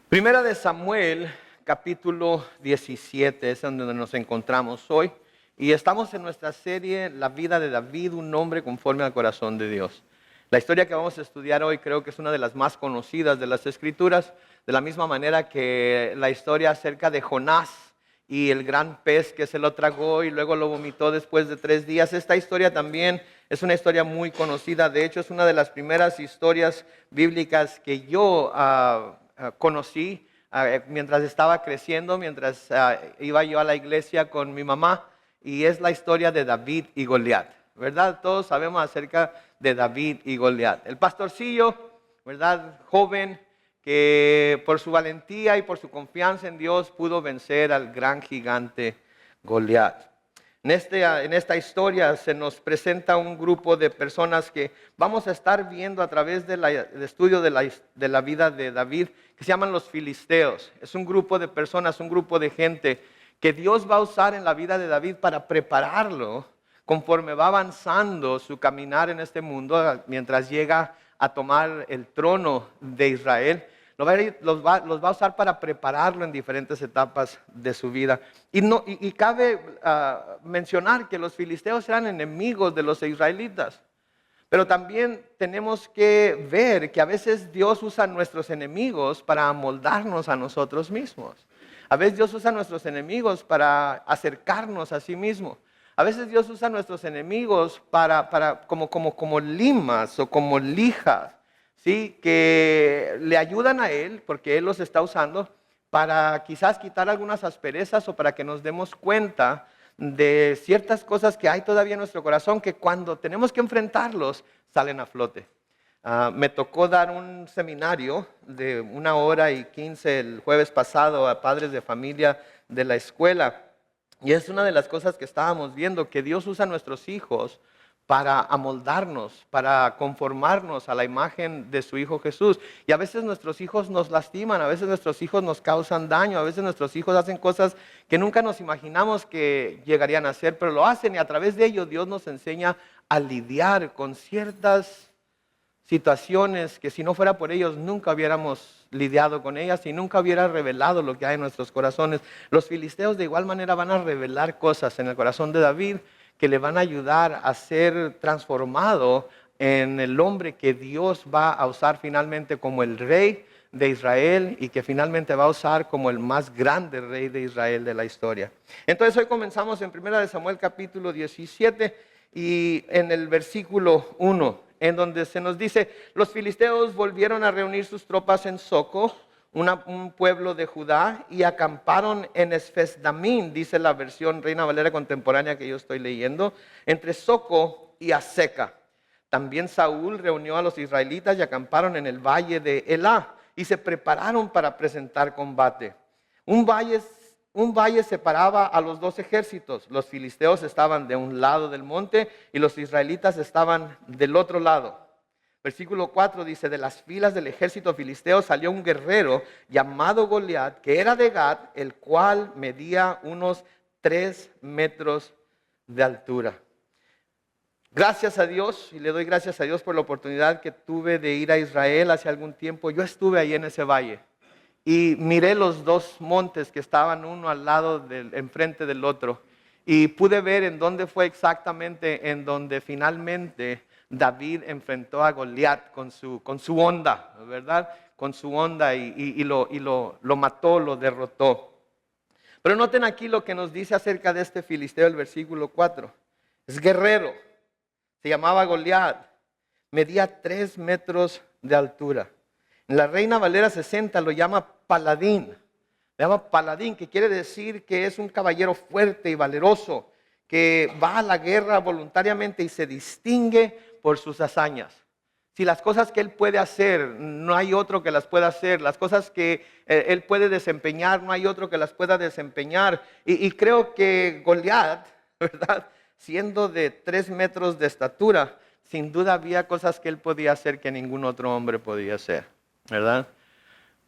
Primera de Samuel, capítulo 17, es donde nos encontramos hoy. Y estamos en nuestra serie, La vida de David, un hombre conforme al corazón de Dios. La historia que vamos a estudiar hoy creo que es una de las más conocidas de las Escrituras, de la misma manera que la historia acerca de Jonás y el gran pez que se lo tragó y luego lo vomitó después de 3 días. Esta historia también es una historia muy conocida. De hecho, es una de las primeras historias bíblicas que yo conocí mientras estaba creciendo, mientras iba yo a la iglesia con mi mamá, y es la historia de David y Goliat, ¿verdad? Todos sabemos acerca de David y Goliat. El pastorcillo, ¿verdad? Joven, que por su valentía y por su confianza en Dios pudo vencer al gran gigante Goliat. En esta historia se nos presenta un grupo de personas que vamos a estar viendo a través del estudio de la vida de David, que se llaman los filisteos. Es un grupo de personas, un grupo de gente que Dios va a usar en la vida de David para prepararlo conforme va avanzando su caminar en este mundo, mientras llega a tomar el trono de Israel. Los va a usar para prepararlo en diferentes etapas de su vida. Y cabe mencionar que los filisteos eran enemigos de los israelitas. Pero también tenemos que ver que a veces Dios usa a nuestros enemigos para amoldarnos a nosotros mismos. A veces Dios usa a nuestros enemigos para acercarnos a sí mismo. A veces Dios usa a nuestros enemigos como limas o como lijas, ¿sí? Que le ayudan a Él, porque Él los está usando para quizás quitar algunas asperezas o para que nos demos cuenta de ciertas cosas que hay todavía en nuestro corazón que cuando tenemos que enfrentarlos salen a flote. Me tocó dar un seminario de 1 hora y 15 el jueves pasado a padres de familia de la escuela. Y es una de las cosas que estábamos viendo, que Dios usa a nuestros hijos para amoldarnos, para conformarnos a la imagen de su Hijo Jesús. Y a veces nuestros hijos nos lastiman, a veces nuestros hijos nos causan daño, a veces nuestros hijos hacen cosas que nunca nos imaginamos que llegarían a hacer, pero lo hacen, y a través de ello Dios nos enseña a lidiar con ciertas situaciones que si no fuera por ellos nunca hubiéramos lidiado con ellas y nunca hubiera revelado lo que hay en nuestros corazones. Los filisteos de igual manera van a revelar cosas en el corazón de David que le van a ayudar a ser transformado en el hombre que Dios va a usar finalmente como el rey de Israel y que finalmente va a usar como el más grande rey de Israel de la historia. Entonces hoy comenzamos en 1 Samuel capítulo 17 y en el versículo 1, en donde se nos dice: los filisteos volvieron a reunir sus tropas en Soco, un pueblo de Judá, y acamparon en Esfesdamín, dice la versión Reina Valera contemporánea que yo estoy leyendo, entre Soco y Aseca. También Saúl reunió a los israelitas y acamparon en el valle de Elá y se prepararon para presentar combate. Un valle separaba a los dos ejércitos. Los filisteos estaban de un lado del monte y los israelitas estaban del otro lado. Versículo 4 dice: de las filas del ejército filisteo salió un guerrero llamado Goliat, que era de Gat, el cual medía unos 3 metros de altura. Gracias a Dios, y le doy gracias a Dios por la oportunidad que tuve de ir a Israel hace algún tiempo. Yo estuve ahí en ese valle y miré los dos montes que estaban uno al lado enfrente del otro, y pude ver en dónde fue exactamente en donde finalmente David enfrentó a Goliat con su honda, ¿verdad? Con su honda y lo mató, lo derrotó. Pero noten aquí lo que nos dice acerca de este filisteo, el versículo 4. Es guerrero, se llamaba Goliat, medía 3 metros de altura. En la Reina Valera 60 lo llama paladín. Le llama paladín, que quiere decir que es un caballero fuerte y valeroso, que va a la guerra voluntariamente y se distingue por sus hazañas. Si las cosas que él puede hacer, no hay otro que las pueda hacer. Las cosas que él puede desempeñar, no hay otro que las pueda desempeñar. Y creo que Goliat, ¿verdad?, siendo de 3 metros de estatura, sin duda había cosas que él podía hacer que ningún otro hombre podía hacer, ¿verdad?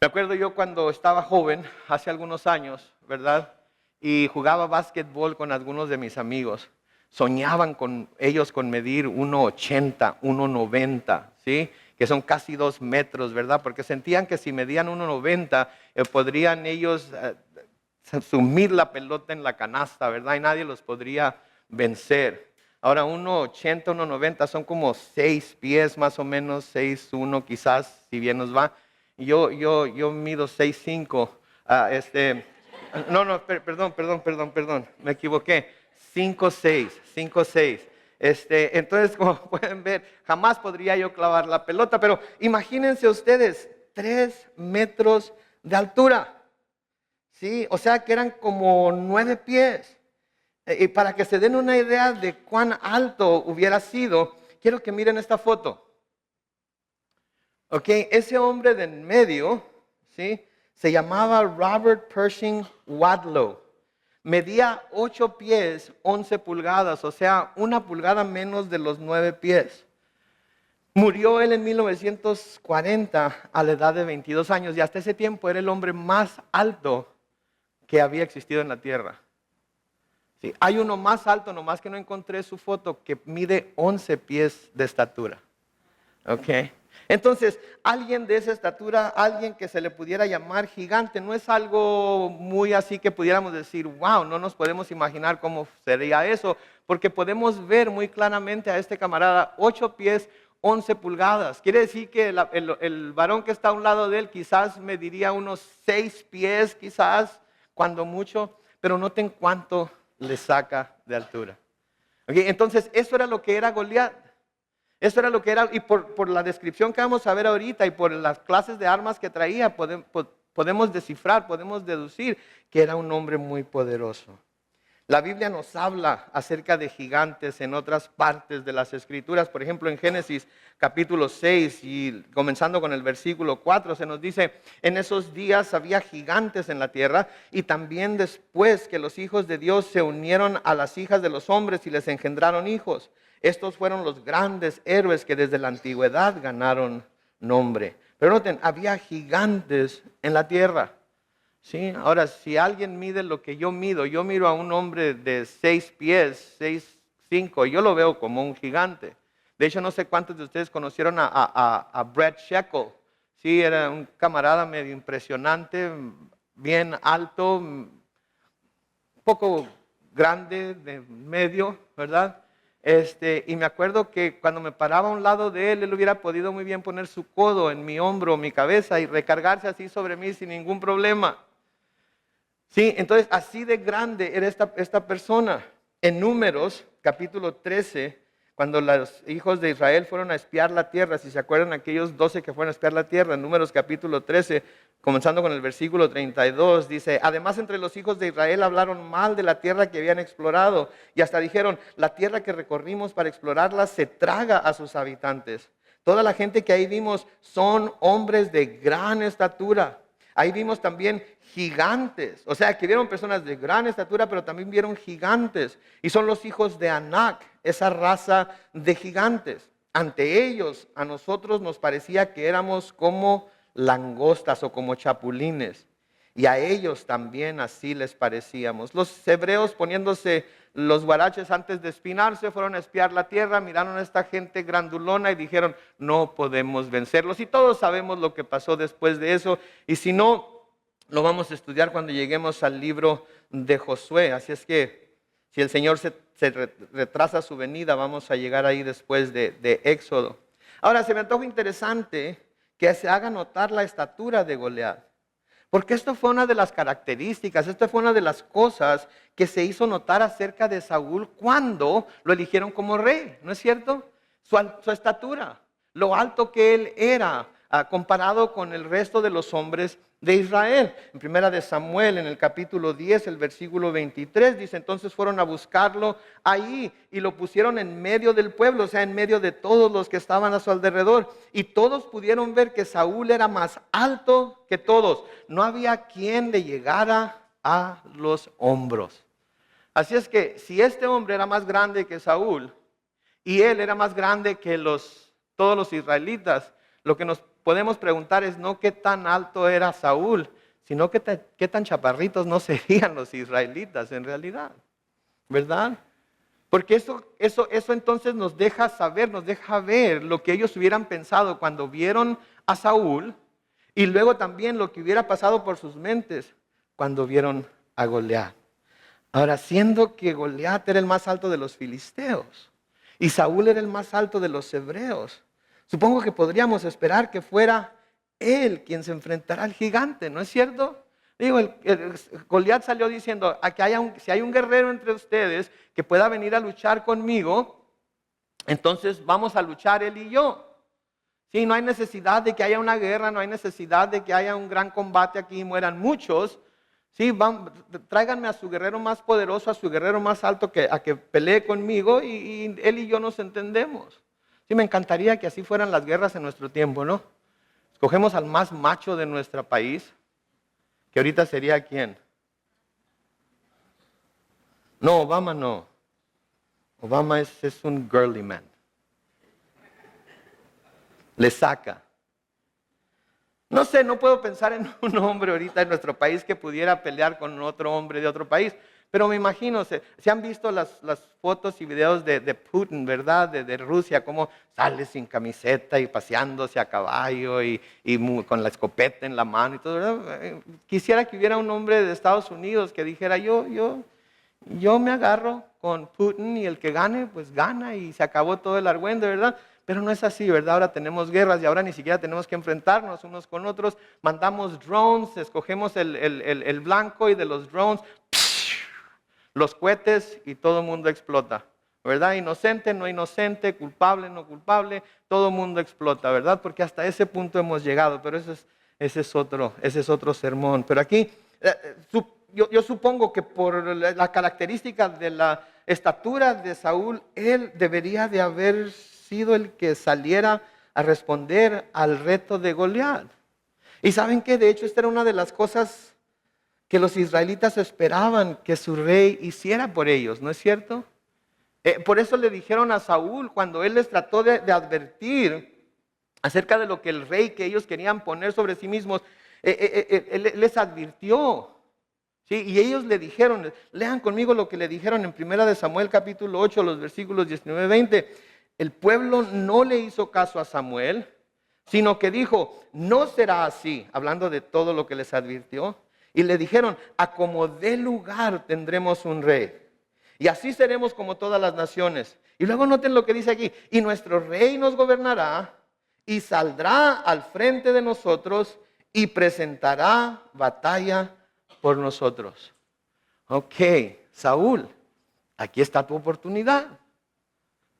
Me acuerdo yo cuando estaba joven, hace algunos años, ¿verdad? Y jugaba básquetbol con algunos de mis amigos. Soñaban con ellos con medir 1,80, 1,90, ¿sí? que son casi 2 metros, ¿verdad? Porque sentían que si medían 1,90, podrían ellos sumir la pelota en la canasta, ¿verdad? Y nadie los podría vencer. Ahora 1,80, 1,90 son como 6 pies más o menos, 6'1" quizás, si bien nos va. Yo mido 6'5". Perdón, me equivoqué. 5'6". Entonces, como pueden ver, jamás podría yo clavar la pelota, pero imagínense ustedes, 3 metros de altura. Sí, o sea que eran como 9 pies. Y para que se den una idea de cuán alto hubiera sido, quiero que miren esta foto. Ok, ese hombre de en medio, ¿sí? Se llamaba Robert Pershing Wadlow. Medía 8 pies, 11 pulgadas, o sea, 1 pulgada menos de los 9 pies. Murió él en 1940 a la edad de 22 años y hasta ese tiempo era el hombre más alto que había existido en la tierra. Sí, hay uno más alto, nomás que no encontré su foto, que mide 11 pies de estatura. Ok. Entonces, alguien de esa estatura, alguien que se le pudiera llamar gigante, no es algo muy así que pudiéramos decir, wow, no nos podemos imaginar cómo sería eso, porque podemos ver muy claramente a este camarada, 8 pies, 11 pulgadas. Quiere decir que el varón que está a un lado de él quizás mediría unos 6 pies, quizás, cuando mucho, pero noten cuánto le saca de altura. Okay, entonces, eso era lo que era Goliat. Eso era lo que era, y por la descripción que vamos a ver ahorita y por las clases de armas que traía, podemos descifrar, podemos deducir que era un hombre muy poderoso. La Biblia nos habla acerca de gigantes en otras partes de las Escrituras. Por ejemplo, en Génesis capítulo 6 y comenzando con el versículo 4 se nos dice, en esos días había gigantes en la tierra y también después que los hijos de Dios se unieron a las hijas de los hombres y les engendraron hijos. Estos fueron los grandes héroes que desde la antigüedad ganaron nombre. Pero noten, había gigantes en la tierra. Sí, ahora si alguien mide lo que yo miro a un hombre de 6 pies, 6'5", yo lo veo como un gigante. De hecho, no sé cuántos de ustedes conocieron a Brett Sheckle. Sí, era un camarada medio impresionante, bien alto, un poco grande, de medio, ¿verdad? Y me acuerdo que cuando me paraba a un lado de él, él hubiera podido muy bien poner su codo en mi hombro, mi cabeza y recargarse así sobre mí sin ningún problema. Sí, entonces así de grande era esta persona. En Números, capítulo 13, cuando los hijos de Israel fueron a espiar la tierra, si se acuerdan aquellos 12 que fueron a espiar la tierra, en Números capítulo 13, comenzando con el versículo 32, dice, además entre los hijos de Israel hablaron mal de la tierra que habían explorado y hasta dijeron, la tierra que recorrimos para explorarla se traga a sus habitantes. Toda la gente que ahí vimos son hombres de gran estatura. Ahí vimos también gigantes, o sea que vieron personas de gran estatura, pero también vieron gigantes. Y son los hijos de Anac, esa raza de gigantes. Ante ellos, a nosotros nos parecía que éramos como langostas o como chapulines. Y a ellos también así les parecíamos. Los hebreos poniéndose los guaraches antes de espinarse, fueron a espiar la tierra, miraron a esta gente grandulona y dijeron, no podemos vencerlos. Y todos sabemos lo que pasó después de eso. Y si no, lo vamos a estudiar cuando lleguemos al libro de Josué. Así es que si el Señor se retrasa su venida, vamos a llegar ahí después de Éxodo. Ahora, se me antoja interesante que se haga notar la estatura de Goliat. Porque esto fue una de las características, esto fue una de las cosas que se hizo notar acerca de Saúl cuando lo eligieron como rey, ¿no es cierto? Su estatura, lo alto que él era comparado con el resto de los hombres de Israel. En primera de Samuel, en el capítulo 10, el versículo 23, dice, entonces fueron a buscarlo ahí y lo pusieron en medio del pueblo, o sea, en medio de todos los que estaban a su alrededor. Y todos pudieron ver que Saúl era más alto que todos. No había quien le llegara a los hombros. Así es que si este hombre era más grande que Saúl y él era más grande que todos los israelitas, lo que nos podemos preguntar es no qué tan alto era Saúl, sino qué tan chaparritos no serían los israelitas en realidad, ¿verdad? Porque eso entonces nos deja saber, nos deja ver lo que ellos hubieran pensado cuando vieron a Saúl y luego también lo que hubiera pasado por sus mentes cuando vieron a Goliat. Ahora, siendo que Goliat era el más alto de los filisteos y Saúl era el más alto de los hebreos, supongo que podríamos esperar que fuera él quien se enfrentara al gigante, ¿no es cierto? Digo, Goliat salió diciendo, si hay un guerrero entre ustedes que pueda venir a luchar conmigo, entonces vamos a luchar él y yo. Sí, no hay necesidad de que haya una guerra, no hay necesidad de que haya un gran combate aquí y mueran muchos. Sí, tráiganme a su guerrero más poderoso, a su guerrero más alto a que pelee conmigo y él y yo nos entendemos. Sí, me encantaría que así fueran las guerras en nuestro tiempo, ¿no? Escogemos al más macho de nuestro país, que ahorita sería ¿quién? No, Obama no. Obama es un girly man. Le saca. No sé, no puedo pensar en un hombre ahorita en nuestro país que pudiera pelear con otro hombre de otro país. Pero me imagino, se han visto las fotos y videos de Putin, ¿verdad? De Rusia, cómo sale sin camiseta y paseándose a caballo y con la escopeta en la mano y todo, ¿verdad? Quisiera que hubiera un hombre de Estados Unidos que dijera, yo me agarro con Putin y el que gane, pues gana y se acabó todo el argüende, ¿verdad? Pero no es así, ¿verdad? Ahora tenemos guerras y ahora ni siquiera tenemos que enfrentarnos unos con otros. Mandamos drones, escogemos el blanco y de los drones, los cohetes y todo el mundo explota, ¿verdad? Inocente, no inocente, culpable, no culpable, todo el mundo explota, ¿verdad? Porque hasta ese punto hemos llegado, pero ese es otro sermón. Pero aquí, yo supongo que por la característica de la estatura de Saúl, él debería de haber sido el que saliera a responder al reto de Goliat. Y saben que de hecho esta era una de las cosas que los israelitas esperaban que su rey hiciera por ellos, ¿no es cierto? Por eso le dijeron a Saúl, cuando él les trató de advertir acerca de lo que el rey que ellos querían poner sobre sí mismos, él les advirtió. ¿Sí? Y ellos le dijeron, lean conmigo lo que le dijeron en 1 Samuel capítulo 8, los versículos 19-20. El pueblo no le hizo caso a Samuel, sino que dijo, no será así, hablando de todo lo que les advirtió. Y le dijeron, a como dé lugar tendremos un rey. Y así seremos como todas las naciones. Y luego noten lo que dice aquí, y nuestro rey nos gobernará y saldrá al frente de nosotros y presentará batalla por nosotros. Ok, Saúl, aquí está tu oportunidad.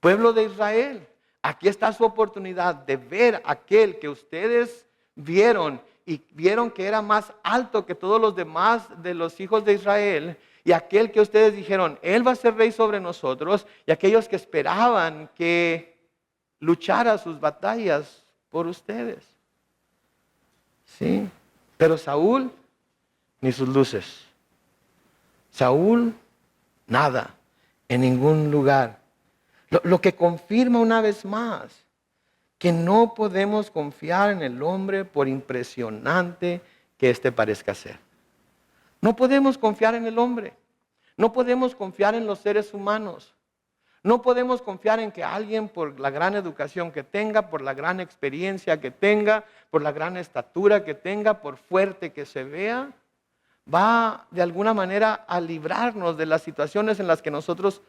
Pueblo de Israel, aquí está su oportunidad de ver aquel que ustedes vieron y vieron que era más alto que todos los demás de los hijos de Israel, y aquel que ustedes dijeron, él va a ser rey sobre nosotros, y aquellos que esperaban que luchara sus batallas por ustedes. ¿Sí? Pero Saúl, ni sus luces. Saúl, nada, en ningún lugar. Lo que confirma una vez más que no podemos confiar en el hombre por impresionante que éste parezca ser. No podemos confiar en el hombre. No podemos confiar en los seres humanos. No podemos confiar en que alguien, por la gran educación que tenga, por la gran experiencia que tenga, por la gran estatura que tenga, por fuerte que se vea, va de alguna manera a librarnos de las situaciones en las que nosotros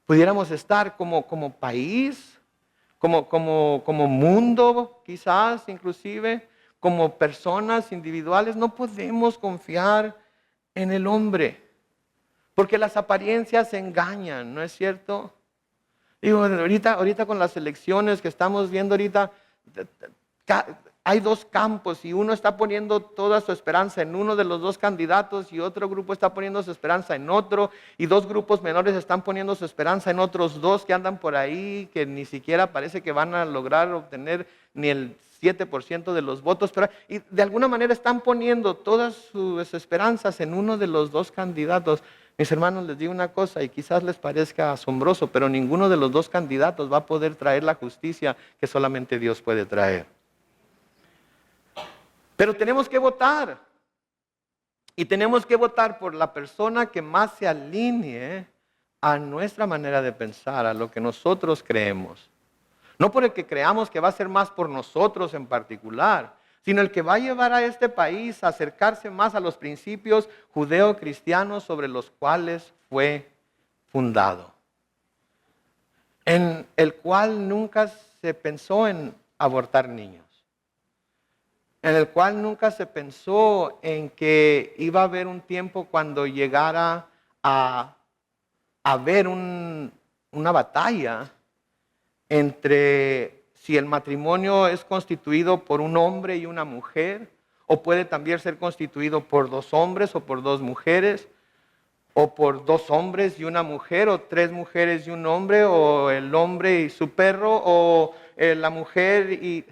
pudiéramos estar como país, como mundo, quizás inclusive, como personas individuales. No podemos confiar en el hombre, porque las apariencias engañan, ¿no es cierto? Digo, ahorita con las elecciones que estamos viendo ahorita, hay dos campos y uno está poniendo toda su esperanza en uno de los dos candidatos y otro grupo está poniendo su esperanza en otro, y dos grupos menores están poniendo su esperanza en otros dos que andan por ahí, que ni siquiera parece que van a lograr obtener ni el 7% de los votos, y de alguna manera están poniendo todas sus esperanzas en uno de los dos candidatos. Mis hermanos, les digo una cosa y quizás les parezca asombroso, pero ninguno de los dos candidatos va a poder traer la justicia que solamente Dios puede traer. Pero tenemos que votar. Y tenemos que votar por la persona que más se alinee a nuestra manera de pensar, a lo que nosotros creemos. No por el que creamos que va a ser más por nosotros en particular, sino el que va a llevar a este país a acercarse más a los principios judeo-cristianos sobre los cuales fue fundado. En el cual nunca se pensó en abortar niños. En el cual nunca se pensó en que iba a haber un tiempo cuando llegara a haber una batalla entre si el matrimonio es constituido por un hombre y una mujer, o puede también ser constituido por dos hombres o por dos mujeres, o por dos hombres y una mujer, o tres mujeres y un hombre, o el hombre y su perro, o la mujer y...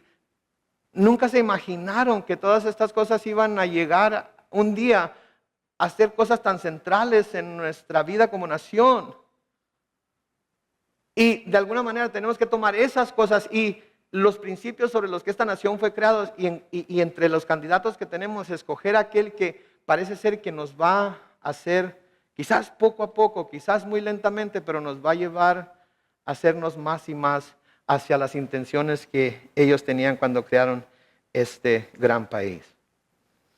Nunca se imaginaron que todas estas cosas iban a llegar un día a ser cosas tan centrales en nuestra vida como nación. Y de alguna manera tenemos que tomar esas cosas y los principios sobre los que esta nación fue creada y entre los candidatos que tenemos, escoger aquel que parece ser que nos va a hacer, quizás poco a poco, quizás muy lentamente, pero nos va a llevar a hacernos más y más hacia las intenciones que ellos tenían cuando crearon este gran país.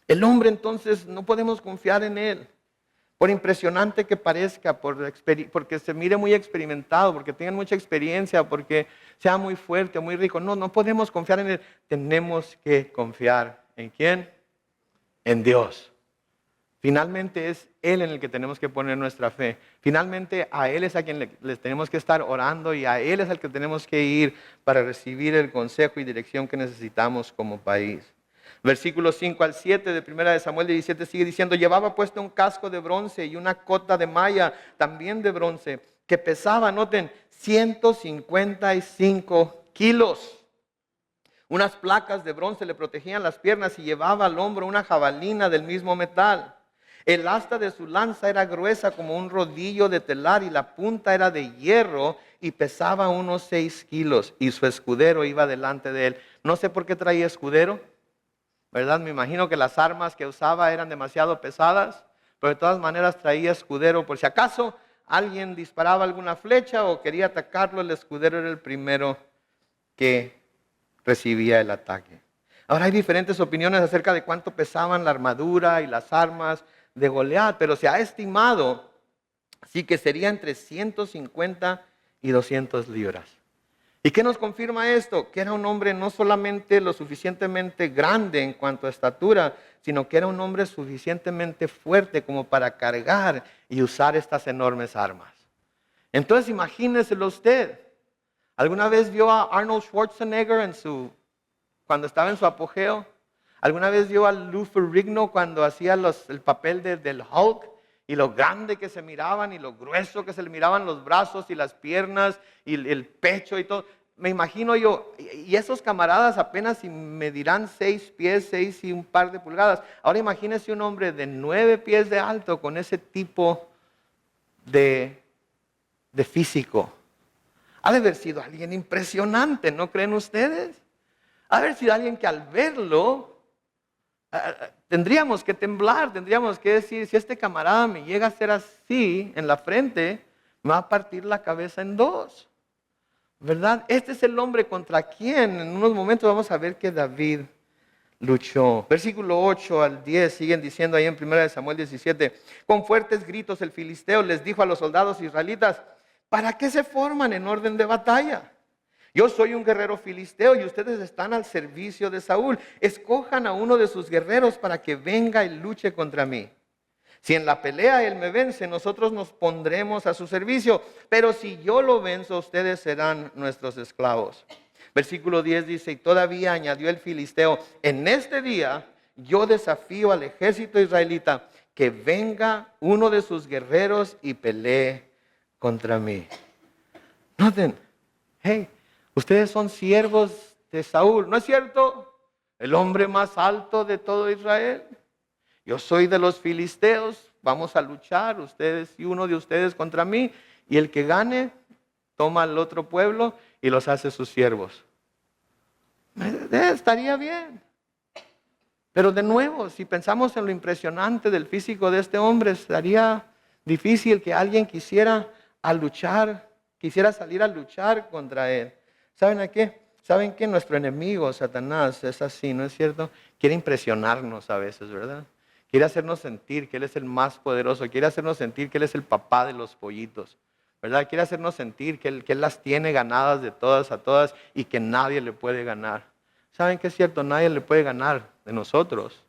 El hombre entonces no podemos confiar en él, por impresionante que parezca, porque se mire muy experimentado, porque tenga mucha experiencia, porque sea muy fuerte, muy rico. No podemos confiar en él. Tenemos que confiar ¿en quién? En Dios. Finalmente es Él en el que tenemos que poner nuestra fe. Finalmente a Él es a quien les tenemos que estar orando y a Él es al que tenemos que ir para recibir el consejo y dirección que necesitamos como país. Versículos 5 al 7 de 1 de Samuel 17 sigue diciendo, llevaba puesto un casco de bronce y una cota de malla también de bronce que pesaba, noten, 155 kilos. Unas placas de bronce le protegían las piernas y llevaba al hombro una jabalina del mismo metal. El asta de su lanza era gruesa como un rodillo de telar y la punta era de hierro y pesaba unos 6 kilos y su escudero iba delante de él. No sé por qué traía escudero, ¿verdad? Me imagino que las armas que usaba eran demasiado pesadas, pero de todas maneras traía escudero por si acaso alguien disparaba alguna flecha o quería atacarlo, el escudero era el primero que recibía el ataque. Ahora hay diferentes opiniones acerca de cuánto pesaban la armadura y las armas de Goliat, pero se ha estimado sí que sería entre 150 y 200 libras. ¿Y qué nos confirma esto? Que era un hombre no solamente lo suficientemente grande en cuanto a estatura, sino que era un hombre suficientemente fuerte como para cargar y usar estas enormes armas. Entonces imagíneselo usted. ¿Alguna vez vio a Arnold Schwarzenegger cuando estaba en su apogeo? ¿Alguna vez vio a Lou Ferrigno cuando hacía el papel del Hulk? Y lo grande que se miraban y lo grueso que se le miraban los brazos y las piernas y el pecho y todo. Me imagino yo, y esos camaradas apenas si medirán 6 pies, 6 y un par de pulgadas. Ahora imagínese un hombre de 9 pies de alto con ese tipo de físico. Ha de haber sido alguien impresionante, ¿no creen ustedes? Ha de haber sido alguien que al verlo tendríamos que temblar, tendríamos que decir, si este camarada me llega a hacer así en la frente, me va a partir la cabeza en dos. ¿Verdad? Este es el hombre contra quien en unos momentos vamos a ver que David luchó. Versículo 8 al 10 siguen diciendo ahí en 1 Samuel 17, con fuertes gritos el filisteo les dijo a los soldados israelitas, ¿para qué se forman en orden de batalla? Yo soy un guerrero filisteo y ustedes están al servicio de Saúl. Escojan a uno de sus guerreros para que venga y luche contra mí. Si en la pelea él me vence, nosotros nos pondremos a su servicio. Pero si yo lo venzo, ustedes serán nuestros esclavos. Versículo 10 dice, y todavía añadió el filisteo, en este día yo desafío al ejército israelita que venga uno de sus guerreros y pelee contra mí. Noten, hey, ustedes son siervos de Saúl, ¿no es cierto? El hombre más alto de todo Israel. Yo soy de los filisteos, vamos a luchar, ustedes y uno de ustedes contra mí. Y el que gane, toma al otro pueblo y los hace sus siervos. Estaría bien. Pero de nuevo, si pensamos en lo impresionante del físico de este hombre, estaría difícil que alguien quisiera a luchar, quisiera salir a luchar contra Él. ¿Saben a qué? ¿Saben que nuestro enemigo, Satanás, es así, no es cierto? Quiere impresionarnos a veces, ¿verdad? Quiere hacernos sentir que Él es el más poderoso, quiere hacernos sentir que Él es el papá de los pollitos, ¿verdad? Quiere hacernos sentir que Él las tiene ganadas de todas a todas y que nadie le puede ganar. ¿Saben qué es cierto? Nadie le puede ganar de nosotros.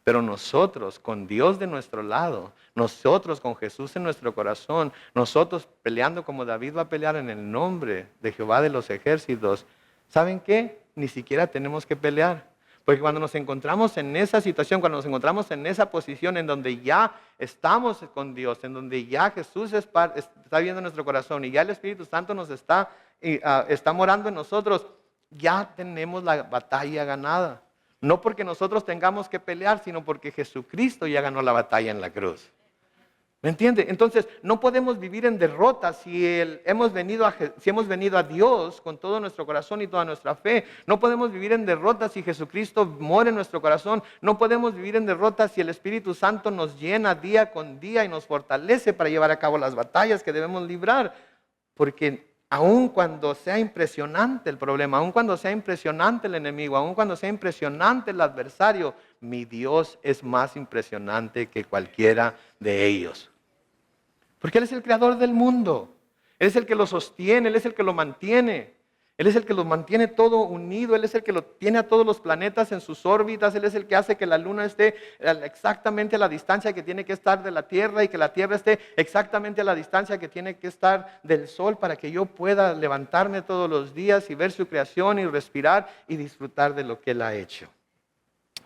Pero nosotros, con Dios de nuestro lado, nosotros con Jesús en nuestro corazón, nosotros peleando como David va a pelear en el nombre de Jehová de los ejércitos, ¿saben qué? Ni siquiera tenemos que pelear. Porque cuando nos encontramos en esa situación, cuando nos encontramos en esa posición en donde ya estamos con Dios, en donde ya Jesús está viendo nuestro corazón y ya el Espíritu Santo nos está morando en nosotros, ya tenemos la batalla ganada. No porque nosotros tengamos que pelear, sino porque Jesucristo ya ganó la batalla en la cruz. ¿Me entiende? Entonces, no podemos vivir en derrota si hemos venido a Dios con todo nuestro corazón y toda nuestra fe. No podemos vivir en derrota si Jesucristo mora en nuestro corazón. No podemos vivir en derrota si el Espíritu Santo nos llena día con día y nos fortalece para llevar a cabo las batallas que debemos librar. Porque aun cuando sea impresionante el problema, aun cuando sea impresionante el enemigo, aun cuando sea impresionante el adversario, mi Dios es más impresionante que cualquiera de ellos. Porque Él es el creador del mundo. Él es el que lo sostiene, Él es el que lo mantiene. Él es el que lo mantiene todo unido, Él es el que lo tiene a todos los planetas en sus órbitas, Él es el que hace que la luna esté exactamente a la distancia que tiene que estar de la Tierra y que la Tierra esté exactamente a la distancia que tiene que estar del Sol para que yo pueda levantarme todos los días y ver su creación y respirar y disfrutar de lo que Él ha hecho.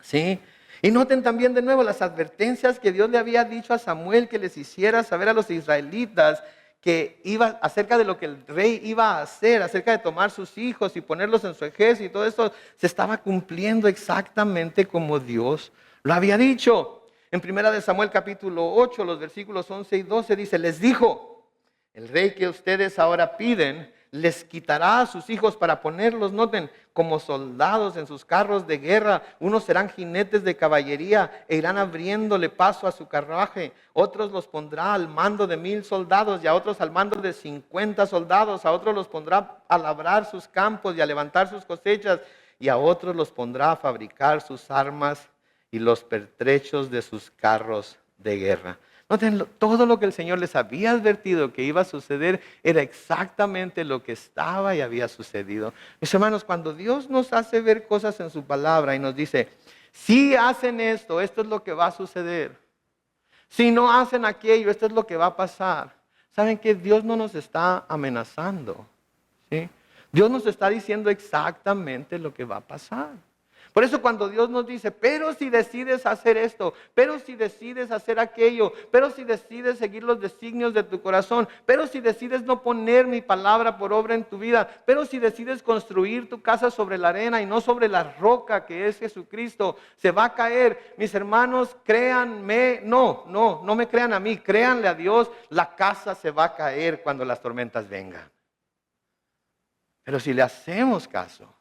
¿Sí? Y noten también de nuevo las advertencias que Dios le había dicho a Samuel que les hiciera saber a los israelitas que iba acerca de lo que el rey iba a hacer, acerca de tomar sus hijos y ponerlos en su ejército, y todo esto se estaba cumpliendo exactamente como Dios lo había dicho. En 1 Samuel capítulo 8, los versículos 11 y 12 dice, les dijo, el rey que ustedes ahora piden, les quitará a sus hijos para ponerlos, noten, como soldados en sus carros de guerra. Unos serán jinetes de caballería e irán abriéndole paso a su carruaje. Otros los pondrá al mando de 1000 soldados y a otros al mando de 50 soldados. A otros los pondrá a labrar sus campos y a levantar sus cosechas. Y a otros los pondrá a fabricar sus armas y los pertrechos de sus carros de guerra. Noten, todo lo que el Señor les había advertido que iba a suceder era exactamente lo que estaba y había sucedido. Mis hermanos, cuando Dios nos hace ver cosas en su palabra y nos dice, si hacen esto, esto es lo que va a suceder. Si no hacen aquello, esto es lo que va a pasar. ¿Saben que Dios no nos está amenazando? ¿Sí? Dios nos está diciendo exactamente lo que va a pasar. Por eso cuando Dios nos dice, pero si decides hacer esto, pero si decides hacer aquello, pero si decides seguir los designios de tu corazón, pero si decides no poner mi palabra por obra en tu vida, pero si decides construir tu casa sobre la arena y no sobre la roca que es Jesucristo, se va a caer. Mis hermanos, créanme, no me crean a mí, créanle a Dios, la casa se va a caer cuando las tormentas vengan. Pero si le hacemos caso,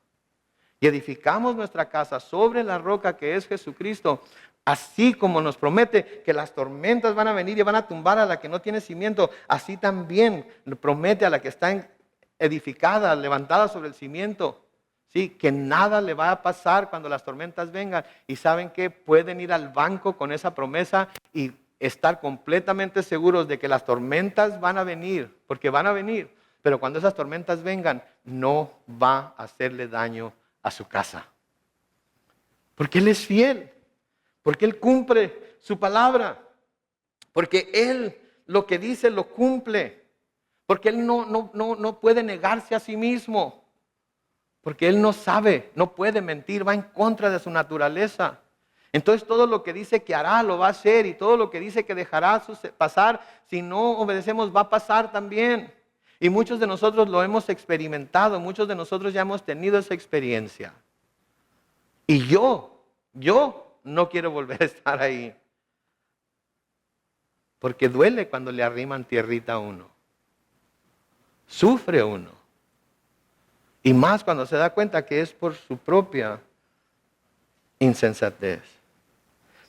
y edificamos nuestra casa sobre la roca que es Jesucristo, así como nos promete que las tormentas van a venir y van a tumbar a la que no tiene cimiento, así también promete a la que está edificada, levantada sobre el cimiento, ¿sí? Que nada le va a pasar cuando las tormentas vengan. Y saben que pueden ir al banco con esa promesa y estar completamente seguros de que las tormentas van a venir, porque van a venir, pero cuando esas tormentas vengan, no va a hacerle daño a su casa. Porque Él es fiel, porque Él cumple su palabra, porque Él lo que dice lo cumple, porque Él no puede negarse a sí mismo, porque Él no sabe, no puede mentir, va en contra de su naturaleza. Entonces todo lo que dice que hará lo va a hacer y todo lo que dice que dejará pasar, si no obedecemos va a pasar también. Y muchos de nosotros lo hemos experimentado, muchos de nosotros ya hemos tenido esa experiencia. Y yo no quiero volver a estar ahí. Porque duele cuando le arriman tierrita a uno. Sufre uno. Y más cuando se da cuenta que es por su propia insensatez.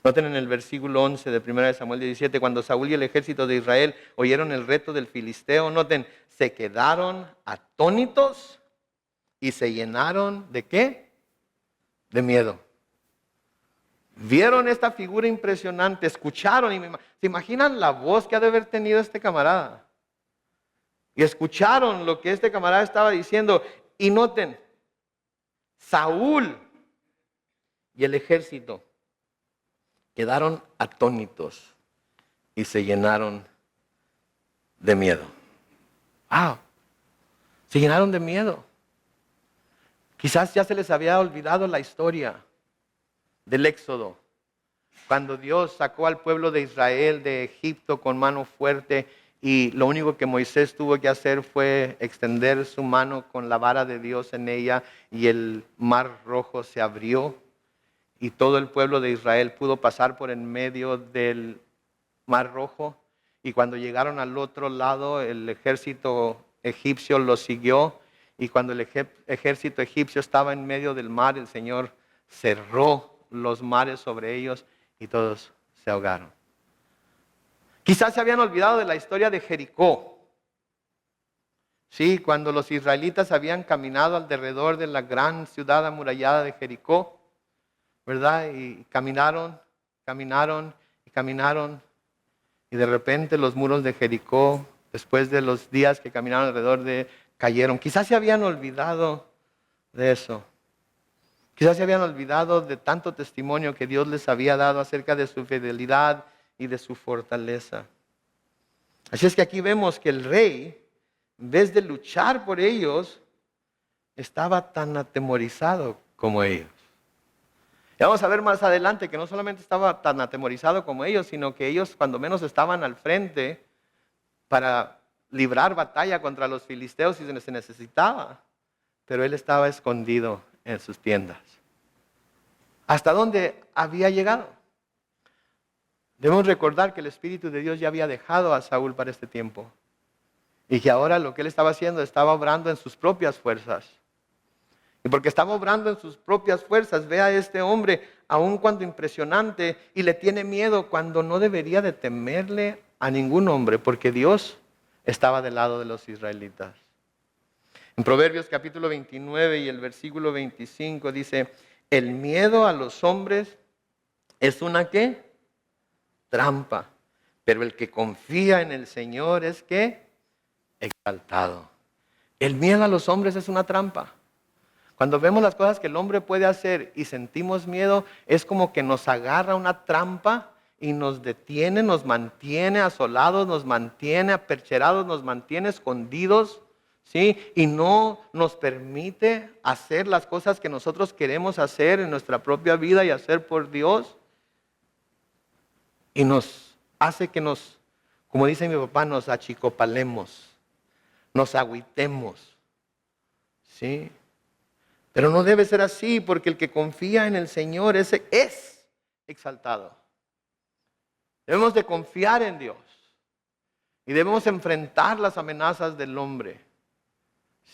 Noten en el versículo 11 de 1 Samuel 17, cuando Saúl y el ejército de Israel oyeron el reto del filisteo, noten, se quedaron atónitos y se llenaron ¿de qué? De miedo. Vieron esta figura impresionante, escucharon y ¿se imaginan la voz que ha de haber tenido este camarada? Y escucharon lo que este camarada estaba diciendo y noten, Saúl y el ejército quedaron atónitos y se llenaron de miedo. ¡Wow! Se llenaron de miedo. Quizás ya se les había olvidado la historia del Éxodo, cuando Dios sacó al pueblo de Israel de Egipto con mano fuerte y lo único que Moisés tuvo que hacer fue extender su mano con la vara de Dios en ella y el mar rojo se abrió y todo el pueblo de Israel pudo pasar por en medio del mar rojo y cuando llegaron al otro lado el ejército egipcio los siguió y cuando el ejército egipcio estaba en medio del mar el Señor cerró los mares sobre ellos y todos se ahogaron. Quizás se habían olvidado de la historia de Jericó. Sí, cuando los israelitas habían caminado alrededor de la gran ciudad amurallada de Jericó, ¿verdad? Y caminaron y de repente los muros de Jericó, después de los días que caminaron alrededor cayeron. Quizás se habían olvidado de eso. Quizás se habían olvidado de tanto testimonio que Dios les había dado acerca de su fidelidad y de su fortaleza. Así es que aquí vemos que el rey, en vez de luchar por ellos, estaba tan atemorizado como ellos. Y vamos a ver más adelante que no solamente estaba tan atemorizado como ellos, sino que ellos cuando menos estaban al frente para librar batalla contra los filisteos si se necesitaba. Pero él estaba escondido en sus tiendas. ¿Hasta dónde había llegado? Debemos recordar que el Espíritu de Dios ya había dejado a Saúl para este tiempo. Y que ahora lo que él estaba haciendo, estaba obrando en sus propias fuerzas. Y porque estaba obrando en sus propias fuerzas, ve a este hombre, aun cuando impresionante, y le tiene miedo cuando no debería de temerle a ningún hombre, porque Dios estaba del lado de los israelitas. En Proverbios capítulo 29 y el versículo 25 dice, el miedo a los hombres es una ¿qué? Trampa, pero el que confía en el Señor es ¿qué? Exaltado. El miedo a los hombres es una trampa. Cuando vemos las cosas que el hombre puede hacer y sentimos miedo, es como que nos agarra una trampa y nos detiene, nos mantiene asolados, nos mantiene apercherados, nos mantiene escondidos. ¿Sí? Y no nos permite hacer las cosas que nosotros queremos hacer en nuestra propia vida y hacer por Dios. Y nos hace que como dice mi papá, nos achicopalemos, nos agüitemos. ¿Sí? Pero no debe ser así, porque el que confía en el Señor ese es exaltado. Debemos de confiar en Dios y debemos enfrentar las amenazas del hombre.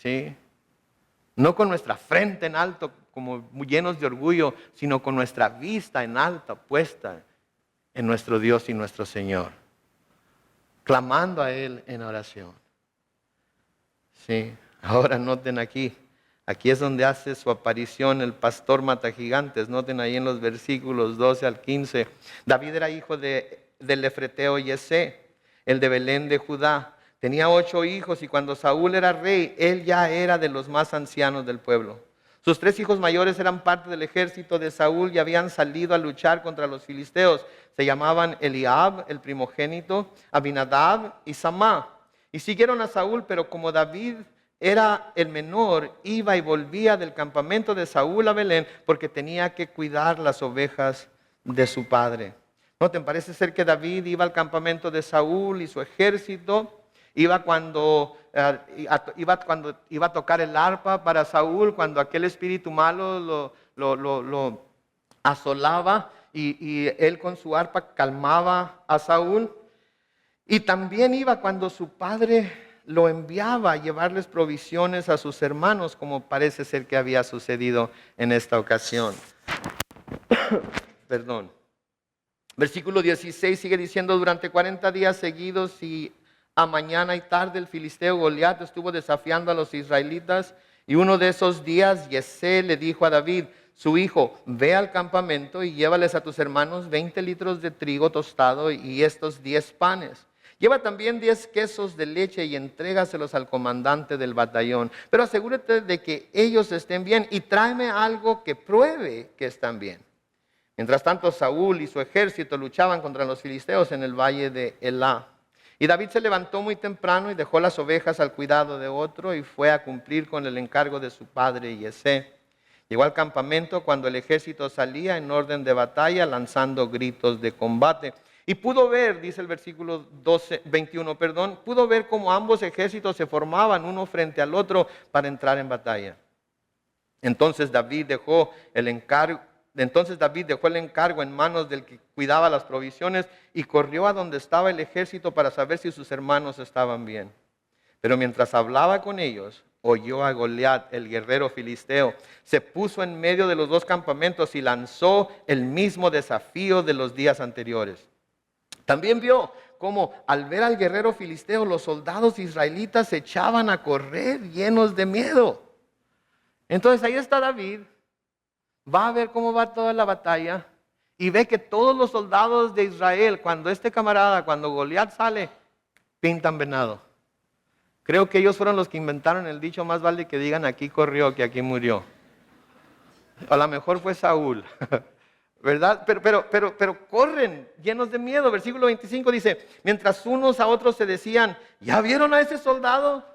¿Sí? No con nuestra frente en alto, como llenos de orgullo, sino con nuestra vista en alta, puesta en nuestro Dios y nuestro Señor, clamando a Él en oración. ¿Sí? Ahora noten aquí es donde hace su aparición el pastor matagigantes. Noten ahí en los versículos 12 al 15. David era hijo del efreteo Yesé, el de Belén de Judá. Tenía 8 hijos y cuando Saúl era rey, él ya era de los más ancianos del pueblo. Sus 3 hijos mayores eran parte del ejército de Saúl y habían salido a luchar contra los filisteos. Se llamaban Eliab, el primogénito, Abinadab y Samá. Y siguieron a Saúl, pero como David era el menor, iba y volvía del campamento de Saúl a Belén porque tenía que cuidar las ovejas de su padre. Noten, parece ser que David iba al campamento de Saúl y su ejército. Iba cuando iba a tocar el arpa para Saúl, cuando aquel espíritu malo lo asolaba y él con su arpa calmaba a Saúl. Y también iba cuando su padre lo enviaba a llevarles provisiones a sus hermanos, como parece ser que había sucedido en esta ocasión. Perdón. Versículo 16 sigue diciendo, durante 40 días seguidos y a mañana y tarde el filisteo Goliat estuvo desafiando a los israelitas. Y uno de esos días Yesé le dijo a David, su hijo, ve al campamento y llévales a tus hermanos 20 litros de trigo tostado y estos 10 panes. Lleva también 10 quesos de leche y entrégaselos al comandante del batallón. Pero asegúrate de que ellos estén bien y tráeme algo que pruebe que están bien. Mientras tanto, Saúl y su ejército luchaban contra los filisteos en el valle de Elá. Y David se levantó muy temprano y dejó las ovejas al cuidado de otro y fue a cumplir con el encargo de su padre Yesé. Llegó al campamento cuando el ejército salía en orden de batalla, lanzando gritos de combate. Y pudo ver, dice el versículo 21, pudo ver cómo ambos ejércitos se formaban uno frente al otro para entrar en batalla. Entonces David dejó el encargo en manos del que cuidaba las provisiones y corrió a donde estaba el ejército para saber si sus hermanos estaban bien. Pero mientras hablaba con ellos, oyó a Goliat, el guerrero filisteo. Se puso en medio de los dos campamentos y lanzó el mismo desafío de los días anteriores. También vio cómo al ver al guerrero filisteo, los soldados israelitas se echaban a correr llenos de miedo. Entonces ahí está David. Va a ver cómo va toda la batalla y ve que todos los soldados de Israel, cuando Goliat sale, pintan venado. Creo que ellos fueron los que inventaron el dicho, más vale que digan aquí corrió que aquí murió. A lo mejor fue Saúl, ¿verdad? Pero corren llenos de miedo. Versículo 25 dice, mientras unos a otros se decían, ¿ya vieron a ese soldado?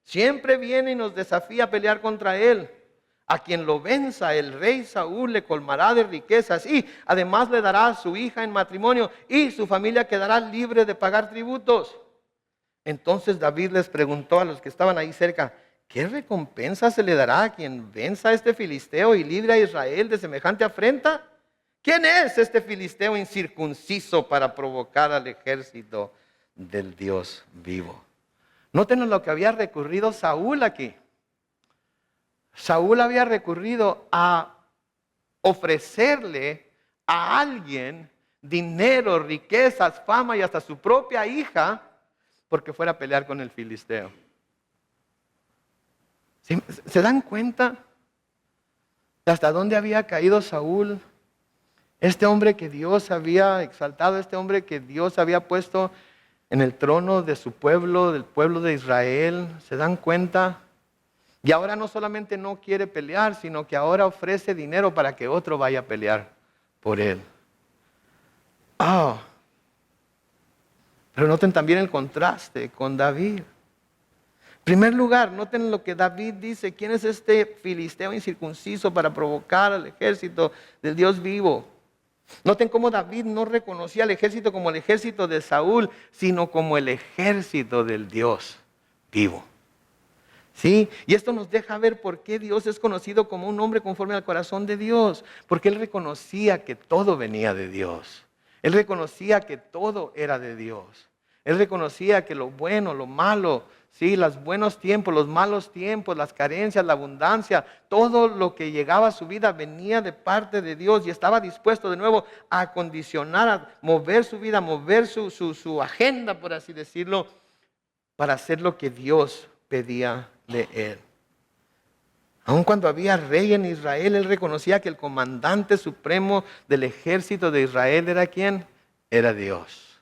Siempre viene y nos desafía a pelear contra él. A quien lo venza, el rey Saúl le colmará de riquezas y además le dará a su hija en matrimonio y su familia quedará libre de pagar tributos. Entonces David les preguntó a los que estaban ahí cerca, ¿qué recompensa se le dará a quien venza a este filisteo y libre a Israel de semejante afrenta? ¿Quién es este filisteo incircunciso para provocar al ejército del Dios vivo? Noten lo que había recurrido Saúl aquí. Saúl había recurrido a ofrecerle a alguien dinero, riquezas, fama y hasta su propia hija porque fuera a pelear con el filisteo. ¿Se dan cuenta de hasta dónde había caído Saúl? Este hombre que Dios había exaltado, este hombre que Dios había puesto en el trono de su pueblo, del pueblo de Israel. ¿Se dan cuenta? Y ahora no solamente no quiere pelear, sino que ahora ofrece dinero para que otro vaya a pelear por él. Pero noten también el contraste con David. En primer lugar, noten lo que David dice. ¿Quién es este filisteo incircunciso para provocar al ejército del Dios vivo? Noten cómo David no reconocía al ejército como el ejército de Saúl, sino como el ejército del Dios vivo. ¿Sí? Y esto nos deja ver por qué Dios es conocido como un hombre conforme al corazón de Dios. Porque Él reconocía que todo venía de Dios. Él reconocía que todo era de Dios. Él reconocía que lo bueno, lo malo, ¿sí? Los buenos tiempos, los malos tiempos, las carencias, la abundancia, todo lo que llegaba a su vida venía de parte de Dios. Y estaba dispuesto de nuevo a acondicionar, a mover su vida, a mover su agenda, por así decirlo, para hacer lo que Dios pedía de él. Aun cuando había rey en Israel, él reconocía que el comandante supremo del ejército de Israel era ¿quién? Era Dios.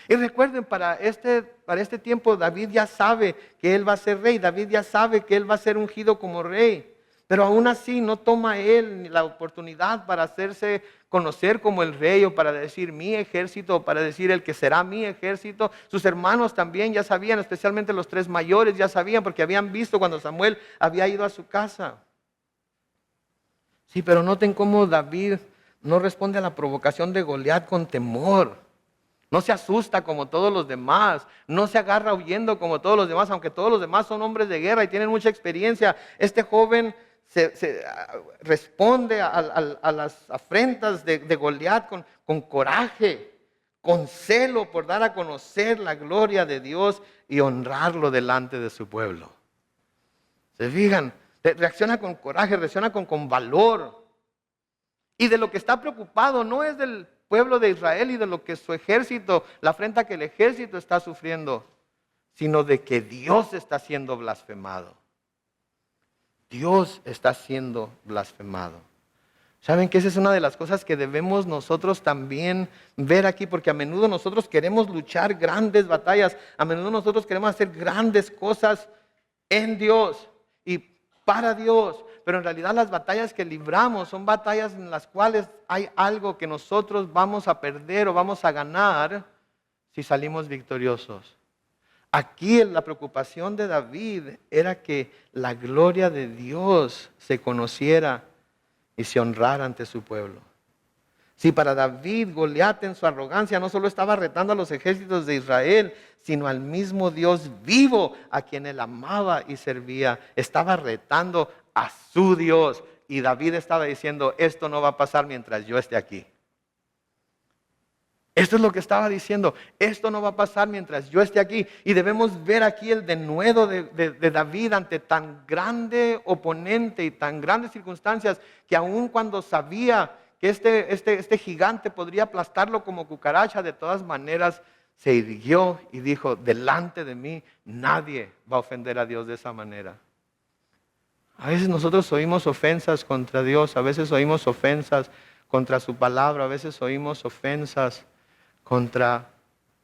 Y recuerden, para este tiempo David ya sabe que él va a ser rey, David ya sabe que él va a ser ungido como rey. Pero aún así no toma él la oportunidad para hacerse conocer como el rey o para decir mi ejército o para decir el que será mi ejército. Sus hermanos también ya sabían, especialmente los 3 mayores ya sabían porque habían visto cuando Samuel había ido a su casa. Sí, pero noten cómo David no responde a la provocación de Goliat con temor. No se asusta como todos los demás, no se agarra huyendo como todos los demás, aunque todos los demás son hombres de guerra y tienen mucha experiencia. Este joven se responde a las afrentas de Goliat con coraje, con celo por dar a conocer la gloria de Dios y honrarlo delante de su pueblo. ¿Se fijan? Reacciona con coraje, reacciona con valor. Y de lo que está preocupado no es del pueblo de Israel y de lo que su ejército, la afrenta que el ejército está sufriendo, sino de que Dios está siendo blasfemado. Dios está siendo blasfemado. ¿Saben que esa es una de las cosas que debemos nosotros también ver aquí? Porque a menudo nosotros queremos luchar grandes batallas, a menudo nosotros queremos hacer grandes cosas en Dios y para Dios, pero en realidad las batallas que libramos son batallas en las cuales hay algo que nosotros vamos a perder o vamos a ganar si salimos victoriosos. Aquí la preocupación de David era que la gloria de Dios se conociera y se honrara ante su pueblo. Si para David Goliat en su arrogancia no solo estaba retando a los ejércitos de Israel, sino al mismo Dios vivo a quien él amaba y servía, estaba retando a su Dios. Y David estaba diciendo, esto no va a pasar mientras yo esté aquí. Esto es lo que estaba diciendo, esto no va a pasar mientras yo esté aquí. Y debemos ver aquí el denuedo de David ante tan grande oponente y tan grandes circunstancias, que aun cuando sabía que este gigante podría aplastarlo como cucaracha, de todas maneras se irguió y dijo, delante de mí nadie va a ofender a Dios de esa manera. A veces nosotros oímos ofensas contra Dios, a veces oímos ofensas contra su palabra, a veces oímos ofensas contra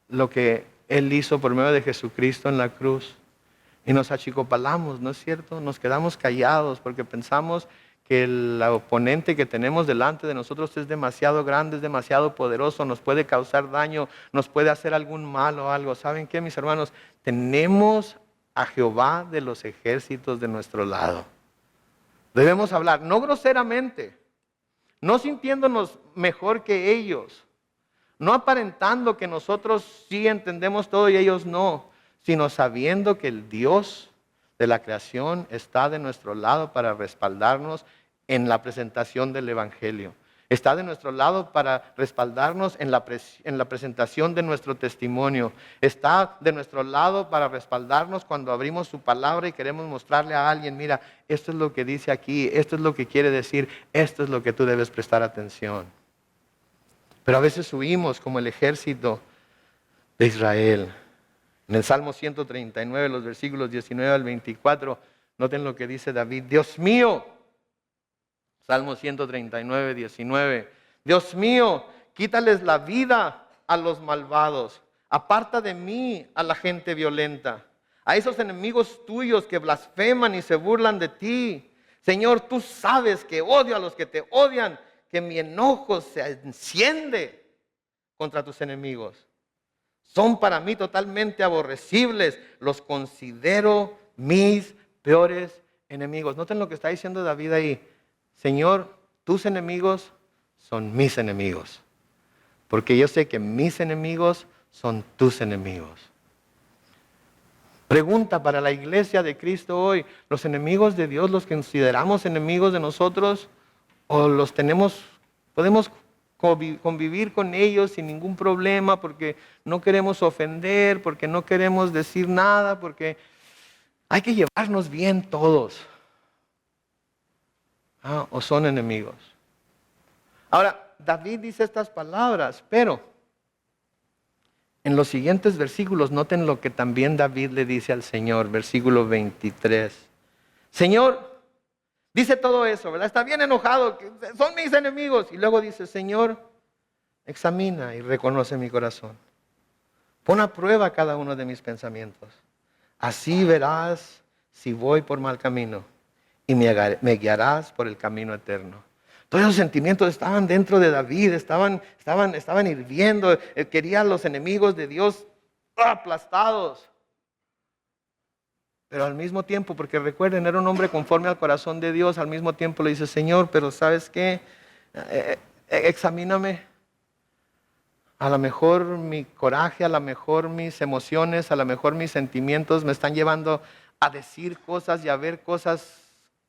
lo que Él hizo por medio de Jesucristo en la cruz. Y nos achicopalamos, ¿no es cierto? Nos quedamos callados porque pensamos que el oponente que tenemos delante de nosotros es demasiado grande, es demasiado poderoso, nos puede causar daño, nos puede hacer algún mal o algo. ¿Saben qué, mis hermanos? Tenemos a Jehová de los ejércitos de nuestro lado. Debemos hablar, no groseramente, no sintiéndonos mejor que ellos, no aparentando que nosotros sí entendemos todo y ellos no, sino sabiendo que el Dios de la creación está de nuestro lado para respaldarnos en la presentación del Evangelio. Está de nuestro lado para respaldarnos en la presentación de nuestro testimonio. Está de nuestro lado para respaldarnos cuando abrimos su palabra y queremos mostrarle a alguien, mira, esto es lo que dice aquí, esto es lo que quiere decir, esto es lo que tú debes prestar atención. Pero a veces huimos como el ejército de Israel. En el Salmo 139, los versículos 19 al 24, noten lo que dice David. Dios mío, Salmo 139, 19. Dios mío, quítales la vida a los malvados. Aparta de mí a la gente violenta. A esos enemigos tuyos que blasfeman y se burlan de ti. Señor, tú sabes que odio a los que te odian, que mi enojo se enciende contra tus enemigos. Son para mí totalmente aborrecibles, los considero mis peores enemigos. Noten lo que está diciendo David ahí. Señor, tus enemigos son mis enemigos, porque yo sé que mis enemigos son tus enemigos. Pregunta para la iglesia de Cristo hoy, ¿los enemigos de Dios los consideramos enemigos de nosotros o los podemos convivir con ellos sin ningún problema porque no queremos ofender, porque no queremos decir nada, porque hay que llevarnos bien todos? ¿O son enemigos? Ahora, David dice estas palabras, pero en los siguientes versículos noten lo que también David le dice al Señor, versículo 23. Señor, dice todo eso, ¿verdad? Está bien enojado, que son mis enemigos. Y luego dice, Señor, examina y reconoce mi corazón. Pon a prueba cada uno de mis pensamientos. Así verás si voy por mal camino y me guiarás por el camino eterno. Todos esos sentimientos estaban dentro de David, estaban hirviendo. Él quería a los enemigos de Dios aplastados. Pero al mismo tiempo, porque recuerden, era un hombre conforme al corazón de Dios, al mismo tiempo le dice, Señor, pero ¿sabes qué? Examíname. A lo mejor mi coraje, a lo mejor mis emociones, a lo mejor mis sentimientos me están llevando a decir cosas y a ver cosas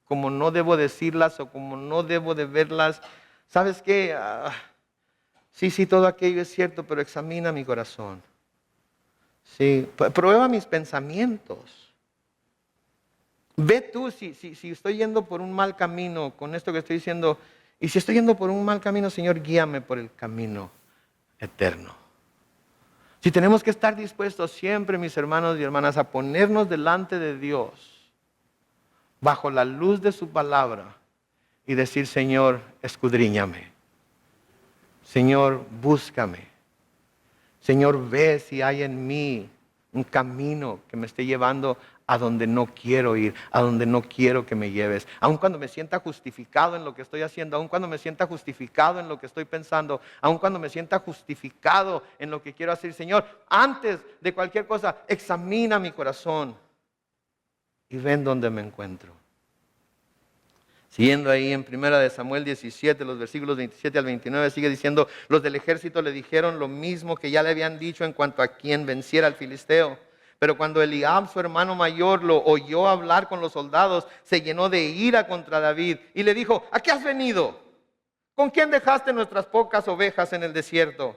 como no debo decirlas o como no debo de verlas. ¿Sabes qué? Sí, todo aquello es cierto, pero examina mi corazón. Sí, prueba mis pensamientos. Ve tú si estoy yendo por un mal camino con esto que estoy diciendo. Y si estoy yendo por un mal camino, Señor, guíame por el camino eterno. Si tenemos que estar dispuestos siempre, mis hermanos y hermanas, a ponernos delante de Dios, bajo la luz de su palabra, y decir: Señor, escudriñame. Señor, búscame. Señor, ve si hay en mí un camino que me esté llevando a donde no quiero ir, a donde no quiero que me lleves. Aun cuando me sienta justificado en lo que estoy haciendo, aun cuando me sienta justificado en lo que estoy pensando, aun cuando me sienta justificado en lo que quiero hacer. Señor, antes de cualquier cosa, examina mi corazón y ven dónde me encuentro. Siguiendo ahí en 1 Samuel 17, los versículos 27 al 29, sigue diciendo: los del ejército le dijeron lo mismo que ya le habían dicho en cuanto a quien venciera al filisteo. Pero cuando Eliab, su hermano mayor, lo oyó hablar con los soldados, se llenó de ira contra David y le dijo: ¿a qué has venido? ¿Con quién dejaste nuestras pocas ovejas en el desierto?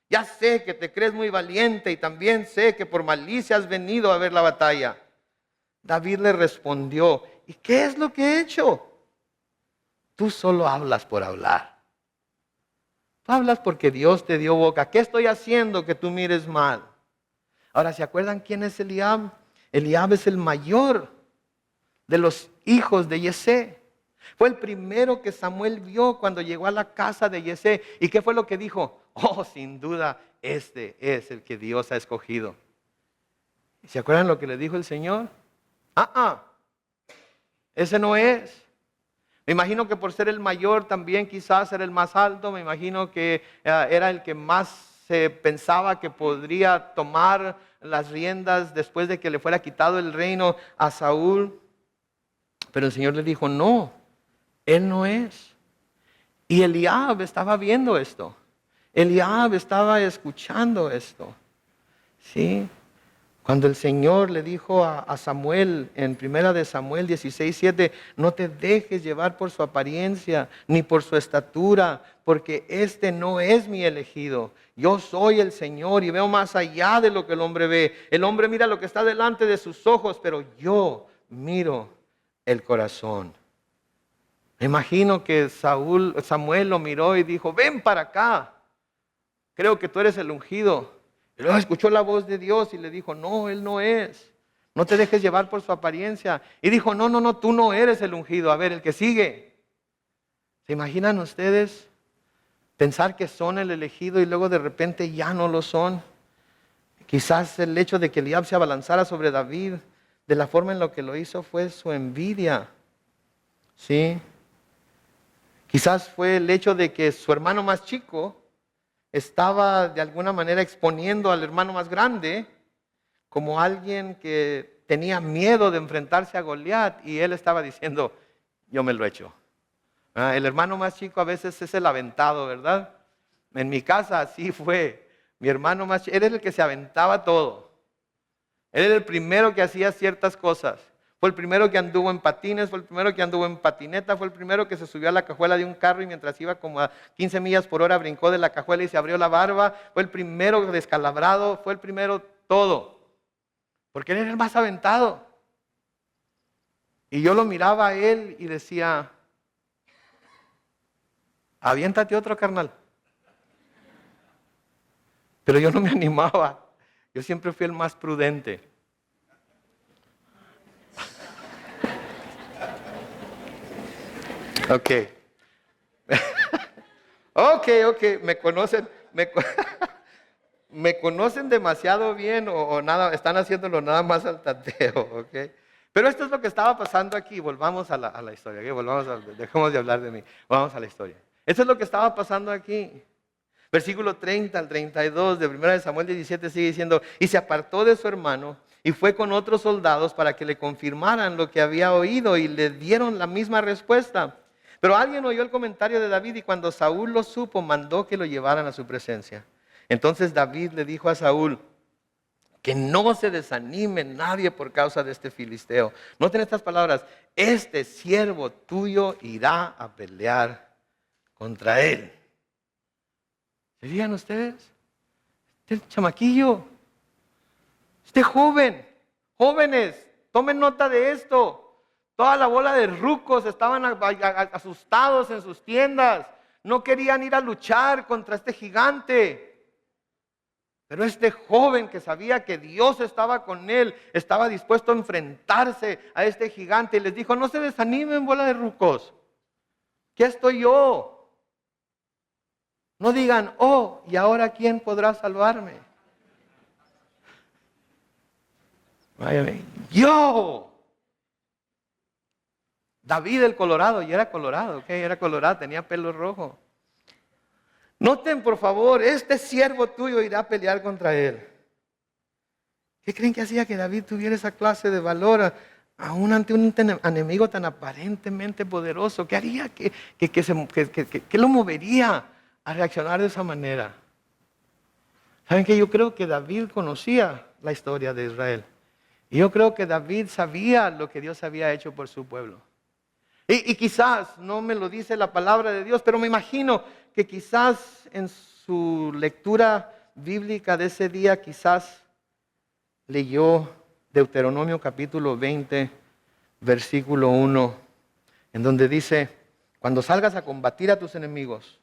Ya sé que te crees muy valiente y también sé que por malicia has venido a ver la batalla. David le respondió: ¿y qué es lo que he hecho? Tú solo hablas por hablar. Tú hablas porque Dios te dio boca. ¿Qué estoy haciendo que tú mires mal? Ahora, ¿se acuerdan quién es Eliab? Eliab es el mayor de los hijos de Yesé. Fue el primero que Samuel vio cuando llegó a la casa de Yesé. ¿Y qué fue lo que dijo? Oh, sin duda, este es el que Dios ha escogido. ¿Se acuerdan lo que le dijo el Señor? Ese no es. Me imagino que por ser el mayor también quizás era el más alto. Me imagino que era el que más se pensaba que podría tomar las riendas después de que le fuera quitado el reino a Saúl. Pero el Señor le dijo: no, él no es. Y Eliab estaba viendo esto. Eliab estaba escuchando esto. ¿Sí? Cuando el Señor le dijo a Samuel en 1 Samuel 16:7: no te dejes llevar por su apariencia ni por su estatura, porque este no es mi elegido. Yo soy el Señor y veo más allá de lo que el hombre ve. El hombre mira lo que está delante de sus ojos, pero yo miro el corazón. Me imagino que Samuel lo miró y dijo: ven para acá, creo que tú eres el ungido. Y luego escuchó la voz de Dios y le dijo: no, él no es. No te dejes llevar por su apariencia. Y dijo: no, tú no eres el ungido. A ver, el que sigue. ¿Se imaginan ustedes pensar que son el elegido y luego de repente ya no lo son? Quizás el hecho de que Eliab se abalanzara sobre David de la forma en la que lo hizo fue su envidia. ¿Sí? Quizás fue el hecho de que su hermano más chico estaba de alguna manera exponiendo al hermano más grande como alguien que tenía miedo de enfrentarse a Goliat, y él estaba diciendo: yo me lo echo. El hermano más chico a veces es el aventado, ¿verdad? En mi casa así fue. Mi hermano más chico, él era el que se aventaba todo. Él era el primero que hacía ciertas cosas. Fue el primero que anduvo en patines, fue el primero que anduvo en patineta, fue el primero que se subió a la cajuela de un carro y mientras iba como a 15 millas por hora brincó de la cajuela y se abrió la barba. Fue el primero descalabrado, fue el primero todo. Porque él era el más aventado. Y yo lo miraba a él y decía: aviéntate otro, carnal. Pero yo no me animaba. Yo siempre fui el más prudente. Ok. Ok. Me conocen demasiado bien o nada, están haciéndolo nada más al tanteo, ok. Pero esto es lo que estaba pasando aquí. Volvamos a la historia, ¿okay? Dejemos de hablar de mí. Vamos a la historia. Esto es lo que estaba pasando aquí. Versículo 30 al 32 de 1 Samuel 17 sigue diciendo: y se apartó de su hermano y fue con otros soldados para que le confirmaran lo que había oído, y le dieron la misma respuesta. Pero alguien oyó el comentario de David y cuando Saúl lo supo, mandó que lo llevaran a su presencia. Entonces David le dijo a Saúl: que no se desanime nadie por causa de este filisteo. Noten estas palabras: este siervo tuyo irá a pelear contra él. ¿Se fijan ustedes? Este chamaquillo, este joven, jóvenes, tomen nota de esto. Toda la bola de rucos estaban asustados en sus tiendas. No querían ir a luchar contra este gigante. Pero este joven que sabía que Dios estaba con él, estaba dispuesto a enfrentarse a este gigante y les dijo, no se desanimen, bola de rucos, ¿qué estoy yo? No digan, oh, ¿y ahora quién podrá salvarme? Váyame, yo. David el Colorado, y era colorado, ¿ok? Era colorado, tenía pelo rojo. Noten por favor, este siervo tuyo irá a pelear contra él. ¿Qué creen que hacía que David tuviera esa clase de valor aún ante un enemigo tan aparentemente poderoso? ¿Qué haría? ¿Qué lo movería a reaccionar de esa manera? ¿Saben qué? Yo creo que David conocía la historia de Israel. Y yo creo que David sabía lo que Dios había hecho por su pueblo. Y quizás, no me lo dice la palabra de Dios, pero me imagino que quizás en su lectura bíblica de ese día, quizás leyó Deuteronomio capítulo 20, versículo 1, en donde dice, cuando salgas a combatir a tus enemigos,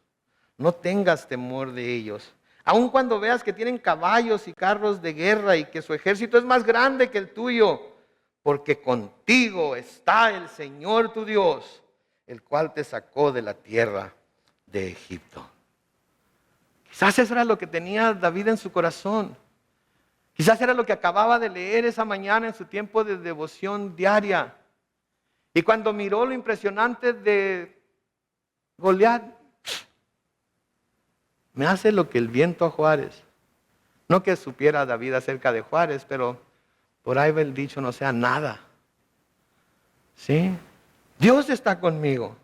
no tengas temor de ellos. Aun cuando veas que tienen caballos y carros de guerra y que su ejército es más grande que el tuyo, porque contigo está el Señor tu Dios, el cual te sacó de la tierra de Egipto. Quizás eso era lo que tenía David en su corazón. Quizás era lo que acababa de leer esa mañana en su tiempo de devoción diaria. Y cuando miró lo impresionante de Goliat, me hace lo que el viento a Juárez. No que supiera David acerca de Juárez, pero por ahí va el dicho, no sea nada. ¿Sí? Dios está conmigo.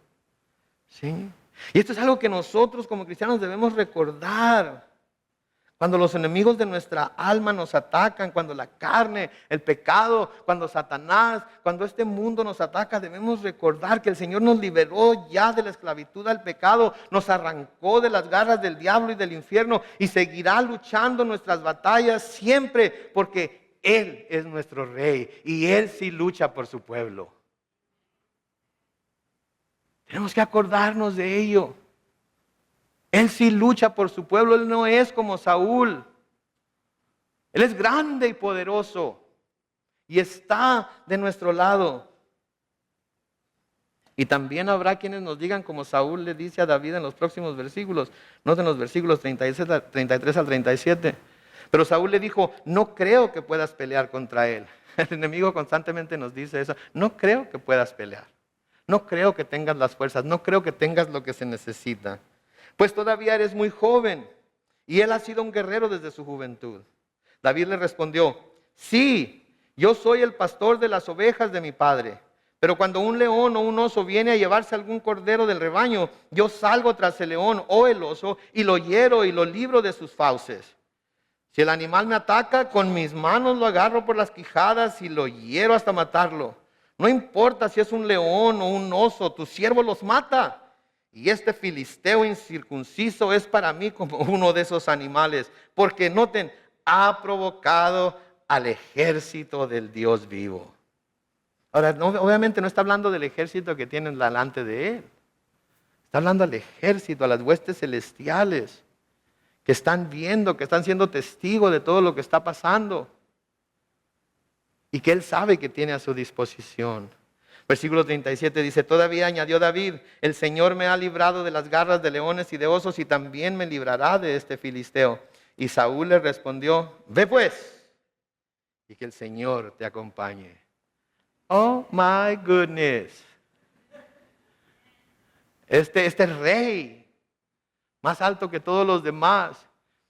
¿Sí? Y esto es algo que nosotros como cristianos debemos recordar. Cuando los enemigos de nuestra alma nos atacan, cuando la carne, el pecado, cuando Satanás, cuando este mundo nos ataca, debemos recordar que el Señor nos liberó ya de la esclavitud al pecado, nos arrancó de las garras del diablo y del infierno y seguirá luchando nuestras batallas siempre porque Él es nuestro Rey y Él sí lucha por su pueblo. Tenemos que acordarnos de ello. Él sí lucha por su pueblo, Él no es como Saúl. Él es grande y poderoso y está de nuestro lado. Y también habrá quienes nos digan como Saúl le dice a David en los próximos versículos. Noten los versículos 33 al 37. Pero Saúl le dijo, no creo que puedas pelear contra él. El enemigo constantemente nos dice eso. No creo que puedas pelear. No creo que tengas las fuerzas. No creo que tengas lo que se necesita. Pues todavía eres muy joven y él ha sido un guerrero desde su juventud. David le respondió, sí, yo soy el pastor de las ovejas de mi padre, pero cuando un león o un oso viene a llevarse algún cordero del rebaño, yo salgo tras el león o el oso y lo hiero y lo libro de sus fauces. Si el animal me ataca, con mis manos lo agarro por las quijadas y lo hiero hasta matarlo. No importa si es un león o un oso, tu siervo los mata. Y este filisteo incircunciso es para mí como uno de esos animales. Porque noten, ha provocado al ejército del Dios vivo. Ahora, obviamente no está hablando del ejército que tienen delante de él. Está hablando al ejército, a las huestes celestiales. Que están viendo, que están siendo testigos de todo lo que está pasando. Y que él sabe que tiene a su disposición. Versículo 37 dice, todavía añadió David, el Señor me ha librado de las garras de leones y de osos y también me librará de este filisteo. Y Saúl le respondió, ve pues, y que el Señor te acompañe. Oh my goodness. Este rey, más alto que todos los demás,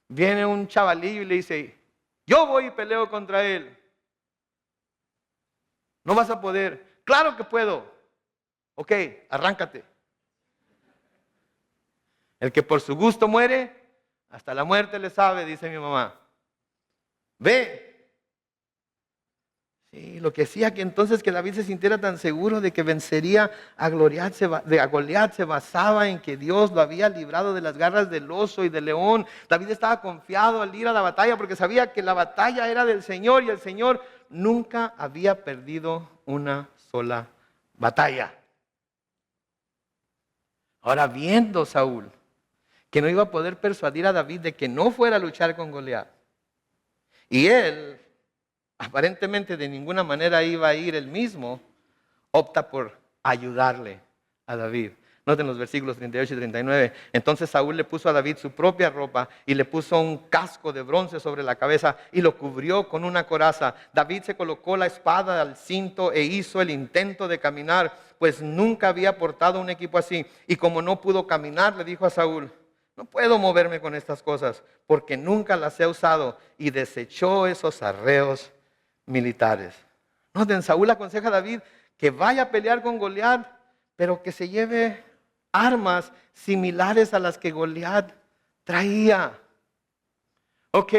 viene un chavalillo y le dice, yo voy y peleo contra él. No vas a poder. Claro que puedo. Ok, arráncate. El que por su gusto muere, hasta la muerte le sabe, dice mi mamá. Ve. Sí, lo que hacía que entonces que David se sintiera tan seguro de que vencería a Goliat se basaba en que Dios lo había librado de las garras del oso y del león. David estaba confiado al ir a la batalla porque sabía que la batalla era del Señor y el Señor nunca había perdido una sola batalla. Ahora viendo Saúl que no iba a poder persuadir a David de que no fuera a luchar con Goliat, Y él, aparentemente de ninguna manera iba a ir él mismo, opta por ayudarle a David. Noten los versículos 38 y 39. Entonces Saúl le puso a David su propia ropa y le puso un casco de bronce sobre la cabeza y lo cubrió con una coraza. David se colocó la espada al cinto e hizo el intento de caminar, pues nunca había portado un equipo así. Y como no pudo caminar, le dijo a Saúl: no puedo moverme con estas cosas, porque nunca las he usado. Y desechó esos arreos militares. Noten, Saúl aconseja a David que vaya a pelear con Goliat, pero que se lleve armas similares a las que Goliat traía. Ok,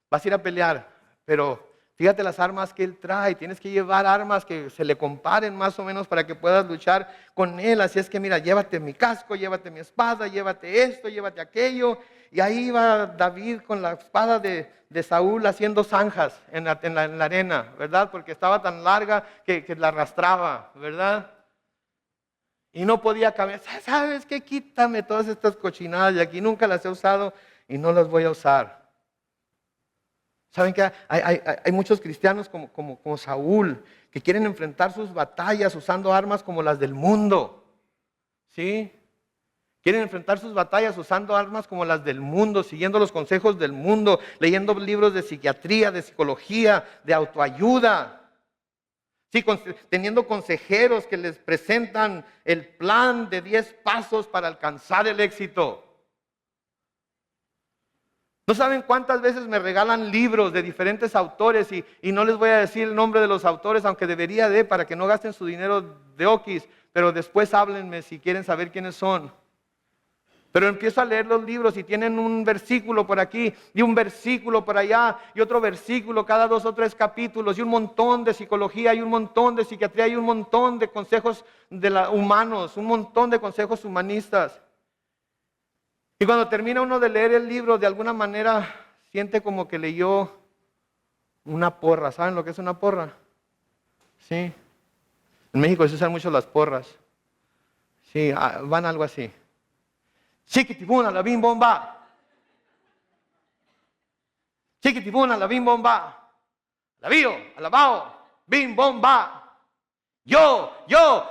vas a ir a pelear, pero fíjate las armas que él trae. Tienes que llevar armas que se le comparen más o menos para que puedas luchar con él. Así es que mira, llévate mi casco, llévate mi espada, llévate esto, llévate aquello. Y ahí va David con la espada de Saúl haciendo zanjas en la arena, ¿verdad? Porque estaba tan larga que la arrastraba, ¿verdad? Y no podía caminar. ¿Sabes qué? Quítame todas estas cochinadas de aquí. Nunca las he usado y no las voy a usar. ¿Saben que hay muchos cristianos como Saúl que quieren enfrentar sus batallas usando armas como las del mundo? ¿Sí? Quieren enfrentar sus batallas usando armas como las del mundo, siguiendo los consejos del mundo, leyendo libros de psiquiatría, de psicología, de autoayuda. Sí, teniendo consejeros que les presentan el plan de 10 pasos para alcanzar el éxito. No saben cuántas veces me regalan libros de diferentes autores y no les voy a decir el nombre de los autores, aunque debería para que no gasten su dinero de oquis, pero después háblenme si quieren saber quiénes son. Pero empiezo a leer los libros y tienen un versículo por aquí y un versículo por allá y otro versículo cada 2 o 3 capítulos y un montón de psicología y un montón de psiquiatría y un montón de consejos humanos, un montón de consejos humanistas. Y cuando termina uno de leer el libro, de alguna manera siente como que leyó una porra. ¿Saben lo que es una porra? Sí. En México se usan mucho las porras. Sí, van algo así. Chiquitibuna, la bim bomba. Chiquitibuna, la bim bomba. La bio, alabao, bim bomba. Yo,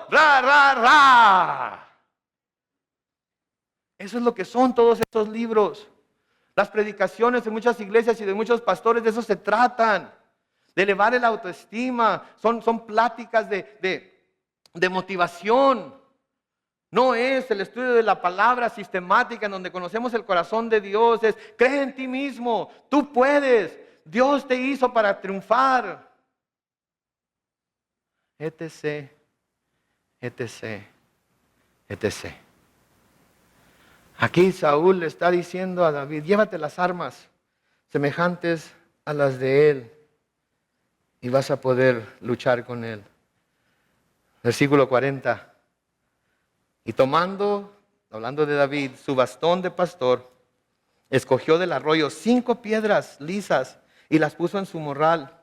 ra, ra, ra. Eso es lo que son todos estos libros. Las predicaciones de muchas iglesias y de muchos pastores de eso se tratan. De elevar el autoestima. Son pláticas de motivación. No es el estudio de la palabra sistemática en donde conocemos el corazón de Dios. Es: cree en ti mismo, tú puedes, Dios te hizo para triunfar. Etc, etc, etc. Aquí Saúl le está diciendo a David: llévate las armas semejantes a las de él y vas a poder luchar con él. Versículo 40. Y tomando, hablando de David, su bastón de pastor, escogió del arroyo 5 piedras lisas y las puso en su morral.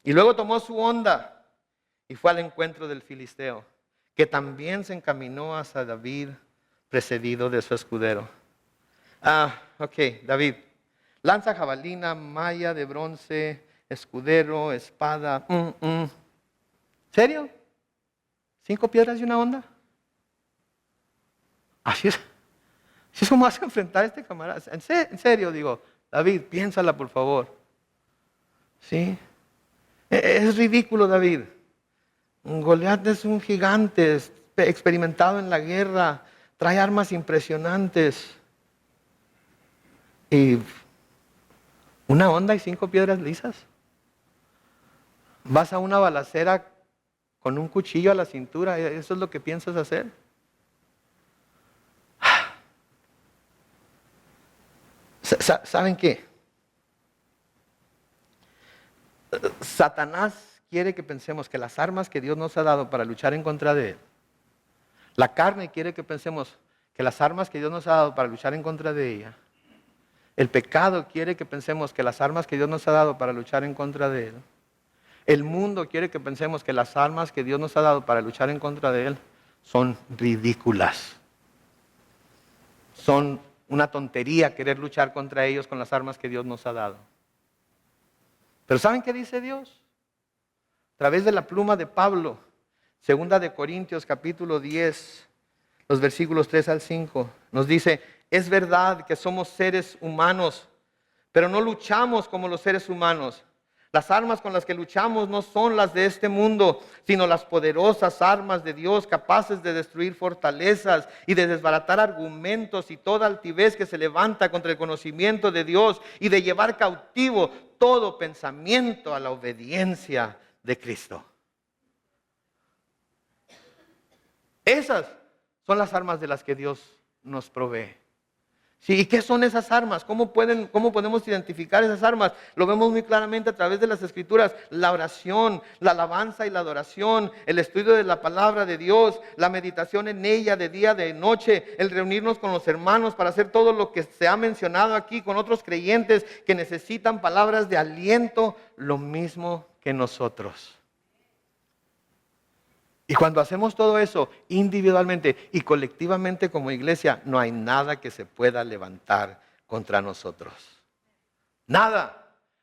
Y luego tomó su honda y fue al encuentro del filisteo, que también se encaminó hacia David, precedido de su escudero. Ok, David, lanza, jabalina, malla de bronce, escudero, espada. ¿Serio? ¿5 piedras y una honda? Así es como vas a enfrentar a este camarada. En serio, digo, David, piénsala por favor. ¿Sí? Es ridículo, David. Goliat es un gigante, experimentado en la guerra, trae armas impresionantes. Y una honda y 5 piedras lisas. Vas a una balacera con un cuchillo a la cintura, ¿eso es lo que piensas hacer? ¿Saben qué? Satanás quiere que pensemos que las armas que Dios nos ha dado para luchar en contra de él, la carne quiere que pensemos que las armas que Dios nos ha dado para luchar en contra de ella, el pecado quiere que pensemos que las armas que Dios nos ha dado para luchar en contra de él, el mundo quiere que pensemos que las armas que Dios nos ha dado para luchar en contra de él son ridículas. Son una tontería querer luchar contra ellos con las armas que Dios nos ha dado. Pero ¿saben qué dice Dios? A través de la pluma de Pablo, 2 Corintios capítulo 10, los versículos 3 al 5, nos dice: es verdad que somos seres humanos, pero no luchamos como los seres humanos. Las armas con las que luchamos no son las de este mundo, sino las poderosas armas de Dios, capaces de destruir fortalezas y de desbaratar argumentos y toda altivez que se levanta contra el conocimiento de Dios, y de llevar cautivo todo pensamiento a la obediencia de Cristo. Esas son las armas de las que Dios nos provee. Sí, ¿y qué son esas armas? ¿Cómo podemos identificar esas armas? Lo vemos muy claramente a través de las Escrituras: la oración, la alabanza y la adoración, el estudio de la palabra de Dios, la meditación en ella de día, de noche, el reunirnos con los hermanos para hacer todo lo que se ha mencionado aquí, con otros creyentes que necesitan palabras de aliento, lo mismo que nosotros. Y cuando hacemos todo eso individualmente y colectivamente como iglesia, no hay nada que se pueda levantar contra nosotros. Nada,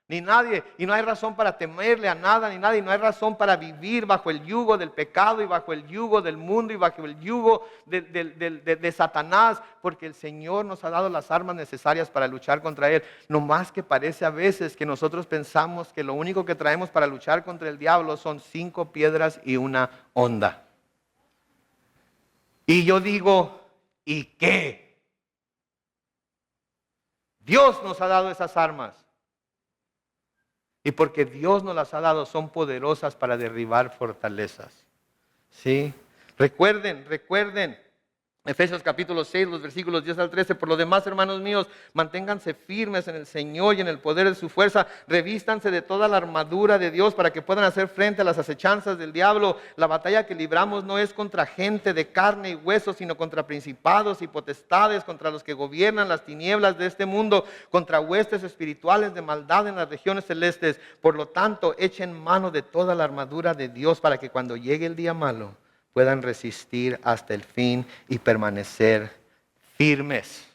ni nadie. Y no hay razón para temerle a nada ni nadie. No hay razón para vivir bajo el yugo del pecado y bajo el yugo del mundo y bajo el yugo de Satanás, porque el Señor nos ha dado las armas necesarias para luchar contra él. No más que parece a veces que nosotros pensamos que lo único que traemos para luchar contra el diablo son 5 piedras y una honda. Y yo digo, ¿y qué? Dios nos ha dado esas armas. Y porque Dios nos las ha dado, son poderosas para derribar fortalezas. ¿Sí? Recuerden. Efesios capítulo 6, los versículos 10 al 13. Por lo demás, hermanos míos, manténganse firmes en el Señor y en el poder de su fuerza. Revístanse de toda la armadura de Dios para que puedan hacer frente a las acechanzas del diablo. La batalla que libramos no es contra gente de carne y hueso, sino contra principados y potestades, contra los que gobiernan las tinieblas de este mundo, contra huestes espirituales de maldad en las regiones celestes. Por lo tanto, echen mano de toda la armadura de Dios para que cuando llegue el día malo puedan resistir hasta el fin y permanecer firmes.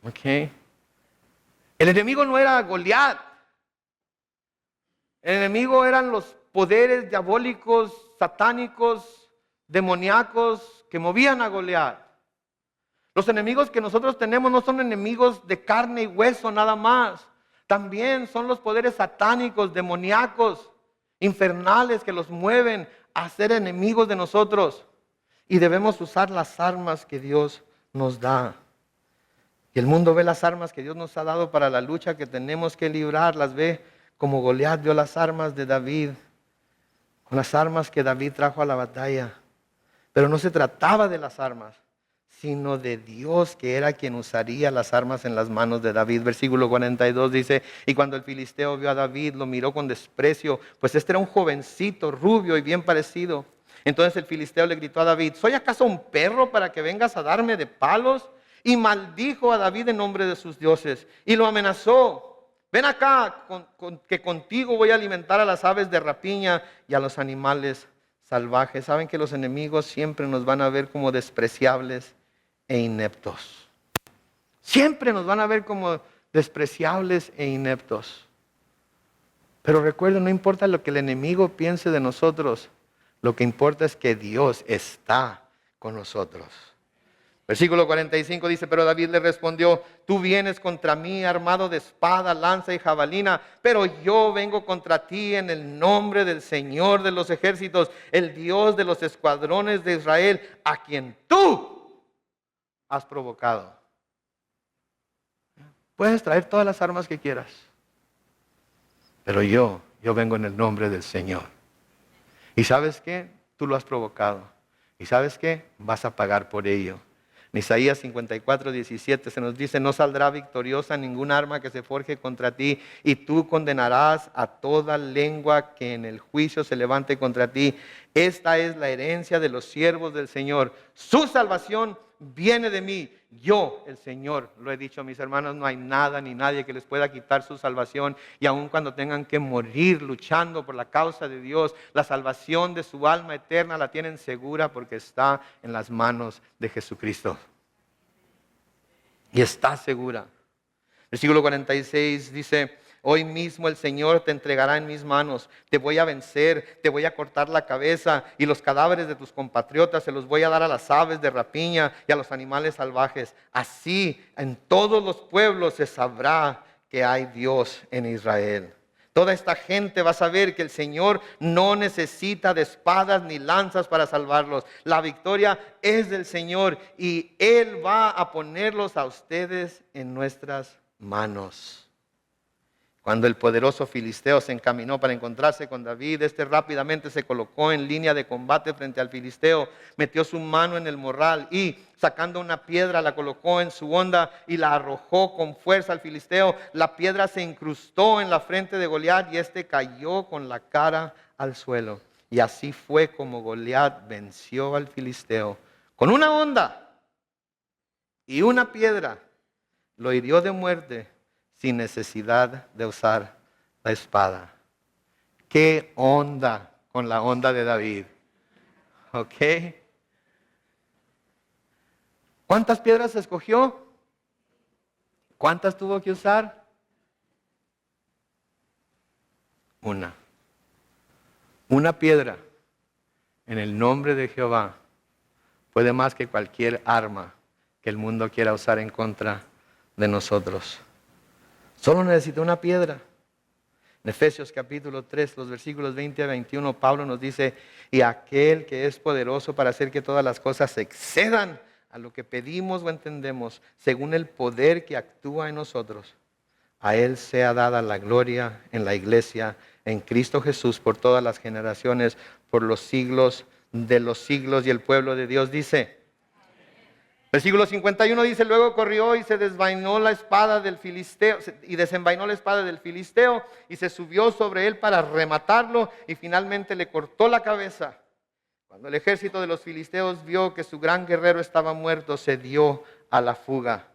¿Ok? El enemigo no era Goliat. El enemigo eran los poderes diabólicos, satánicos, demoníacos que movían a Goliat. Los enemigos que nosotros tenemos no son enemigos de carne y hueso nada más. También son los poderes satánicos, demoníacos, infernales, que los mueven a ser enemigos de nosotros. Y debemos usar las armas que Dios nos da. Y el mundo ve las armas que Dios nos ha dado para la lucha que tenemos que librar. Las ve como Goliat vio las armas de David, con las armas que David trajo a la batalla. Pero no se trataba de las armas, sino de Dios, que era quien usaría las armas en las manos de David. Versículo 42 dice: y cuando el filisteo vio a David, lo miró con desprecio, pues este era un jovencito, rubio y bien parecido. Entonces el filisteo le gritó a David: ¿soy acaso un perro para que vengas a darme de palos? Y maldijo a David en nombre de sus dioses y lo amenazó: ven acá, que contigo voy a alimentar a las aves de rapiña y a los animales salvajes. Saben que los enemigos siempre nos van a ver como despreciables e ineptos. Siempre nos van a ver como despreciables e ineptos. Pero recuerden, no importa lo que el enemigo piense de nosotros, lo que importa es que Dios está con nosotros. Versículo 45 dice: pero David le respondió: tú vienes contra mí armado de espada, lanza y jabalina, pero yo vengo contra ti en el nombre del Señor de los ejércitos, el Dios de los escuadrones de Israel, a quien tú has provocado. Puedes traer todas las armas que quieras, pero yo vengo en el nombre del Señor. ¿Y sabes qué? Tú lo has provocado. ¿Y sabes qué? Vas a pagar por ello. En Isaías 54, 17 se nos dice: no saldrá victoriosa ninguna arma que se forje contra ti, y tú condenarás a toda lengua que en el juicio se levante contra ti. Esta es la herencia de los siervos del Señor. Su salvación viene de mí. Yo, el Señor, lo he dicho a mis hermanos, no hay nada ni nadie que les pueda quitar su salvación. Y aun cuando tengan que morir luchando por la causa de Dios, la salvación de su alma eterna la tienen segura, porque está en las manos de Jesucristo. Y está segura. Versículo 46 dice: hoy mismo el Señor te entregará en mis manos, te voy a vencer, te voy a cortar la cabeza y los cadáveres de tus compatriotas se los voy a dar a las aves de rapiña y a los animales salvajes. Así en todos los pueblos se sabrá que hay Dios en Israel. Toda esta gente va a saber que el Señor no necesita de espadas ni lanzas para salvarlos. La victoria es del Señor y Él va a ponerlos a ustedes en nuestras manos. Cuando el poderoso filisteo se encaminó para encontrarse con David, este rápidamente se colocó en línea de combate frente al filisteo, metió su mano en el morral y sacando una piedra la colocó en su honda y la arrojó con fuerza al filisteo. La piedra se incrustó en la frente de Goliat y este cayó con la cara al suelo. Y así fue como Goliat venció al filisteo. Con una honda y una piedra lo hirió de muerte, sin necesidad de usar la espada. ¿Qué onda con la onda de David? ¿Ok? ¿Cuántas piedras escogió? ¿Cuántas tuvo que usar? Una. Una piedra en el nombre de Jehová puede más que cualquier arma que el mundo quiera usar en contra de nosotros. Solo necesita una piedra. En Efesios capítulo 3, los versículos 20 a 21, Pablo nos dice, y aquel que es poderoso para hacer que todas las cosas excedan a lo que pedimos o entendemos, según el poder que actúa en nosotros, a Él sea dada la gloria en la iglesia, en Cristo Jesús, por todas las generaciones, por los siglos de los siglos. Y el pueblo de Dios dice, versículo 51 dice, luego corrió y se desenvainó la espada del filisteo, y se subió sobre él para rematarlo y finalmente le cortó la cabeza. Cuando el ejército de los filisteos vio que su gran guerrero estaba muerto, se dio a la fuga.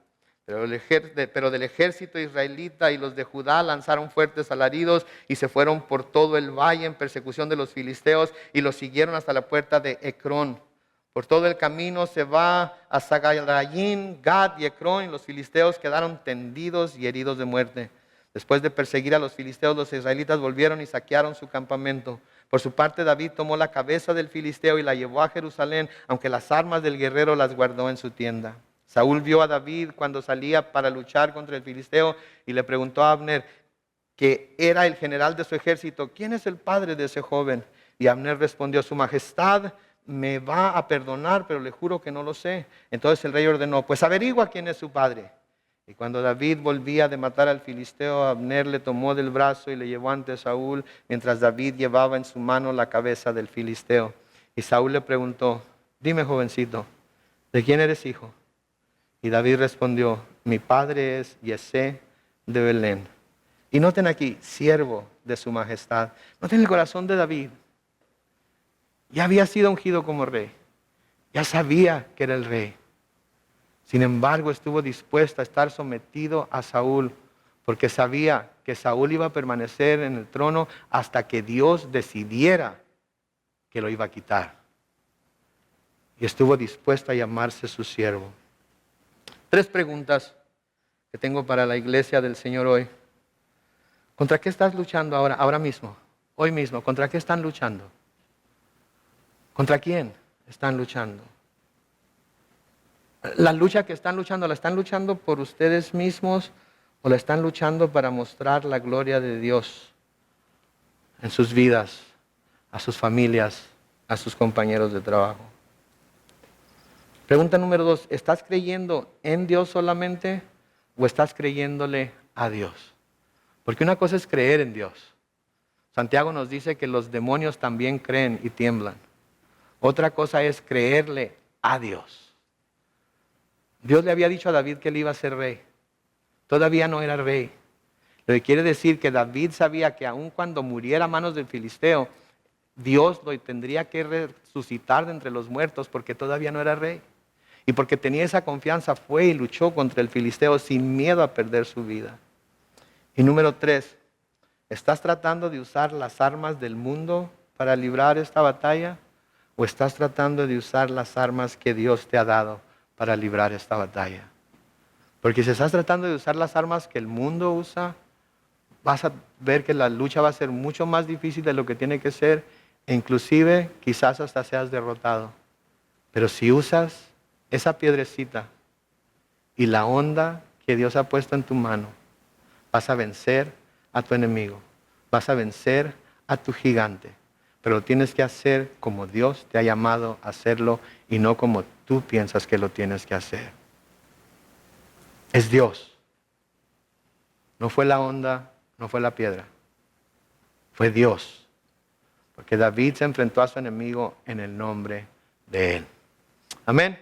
Pero del ejército israelita y los de Judá lanzaron fuertes alaridos y se fueron por todo el valle en persecución de los filisteos y los siguieron hasta la puerta de Ecrón. Por todo el camino se va a Sagalayim, Gad y Ecrón, y los filisteos quedaron tendidos y heridos de muerte. Después de perseguir a los filisteos, los israelitas volvieron y saquearon su campamento. Por su parte, David tomó la cabeza del filisteo y la llevó a Jerusalén, aunque las armas del guerrero las guardó en su tienda. Saúl vio a David cuando salía para luchar contra el filisteo y le preguntó a Abner, que era el general de su ejército, ¿quién es el padre de ese joven? Y Abner respondió, su majestad me va a perdonar, pero le juro que no lo sé. Entonces el rey ordenó, pues averigua quién es su padre. Y cuando David volvía de matar al filisteo, Abner le tomó del brazo y le llevó ante Saúl, mientras David llevaba en su mano la cabeza del filisteo. Y Saúl le preguntó, dime jovencito, ¿de quién eres hijo? Y David respondió, mi padre es Yesé de Belén. Y noten aquí, siervo de su majestad. Noten el corazón de David. Ya había sido ungido como rey. Ya sabía que era el rey. Sin embargo, estuvo dispuesto a estar sometido a Saúl, porque sabía que Saúl iba a permanecer en el trono hasta que Dios decidiera que lo iba a quitar. Y estuvo dispuesto a llamarse su siervo. 3 preguntas que tengo para la iglesia del Señor hoy. ¿Contra qué estás luchando ahora mismo? Hoy mismo, ¿contra qué están luchando? ¿Contra quién están luchando? La lucha que están luchando, ¿la están luchando por ustedes mismos o la están luchando para mostrar la gloria de Dios en sus vidas, a sus familias, a sus compañeros de trabajo? Pregunta número 2, ¿estás creyendo en Dios solamente o estás creyéndole a Dios? Porque una cosa es creer en Dios. Santiago nos dice que los demonios también creen y tiemblan. Otra cosa es creerle a Dios. Dios le había dicho a David que él iba a ser rey. Todavía no era rey. Lo que quiere decir que David sabía que aun cuando muriera a manos del filisteo, Dios lo tendría que resucitar de entre los muertos porque todavía no era rey. Y porque tenía esa confianza fue y luchó contra el filisteo sin miedo a perder su vida. Y número 3, ¿estás tratando de usar las armas del mundo para librar esta batalla? ¿O estás tratando de usar las armas que Dios te ha dado para librar esta batalla? Porque si estás tratando de usar las armas que el mundo usa, vas a ver que la lucha va a ser mucho más difícil de lo que tiene que ser, e inclusive quizás hasta seas derrotado. Pero si usas esa piedrecita y la onda que Dios ha puesto en tu mano, vas a vencer a tu enemigo, vas a vencer a tu gigante, pero lo tienes que hacer como Dios te ha llamado a hacerlo y no como tú piensas que lo tienes que hacer. Es Dios. No fue la onda, no fue la piedra, fue Dios. Porque David se enfrentó a su enemigo en el nombre de Él. Amén.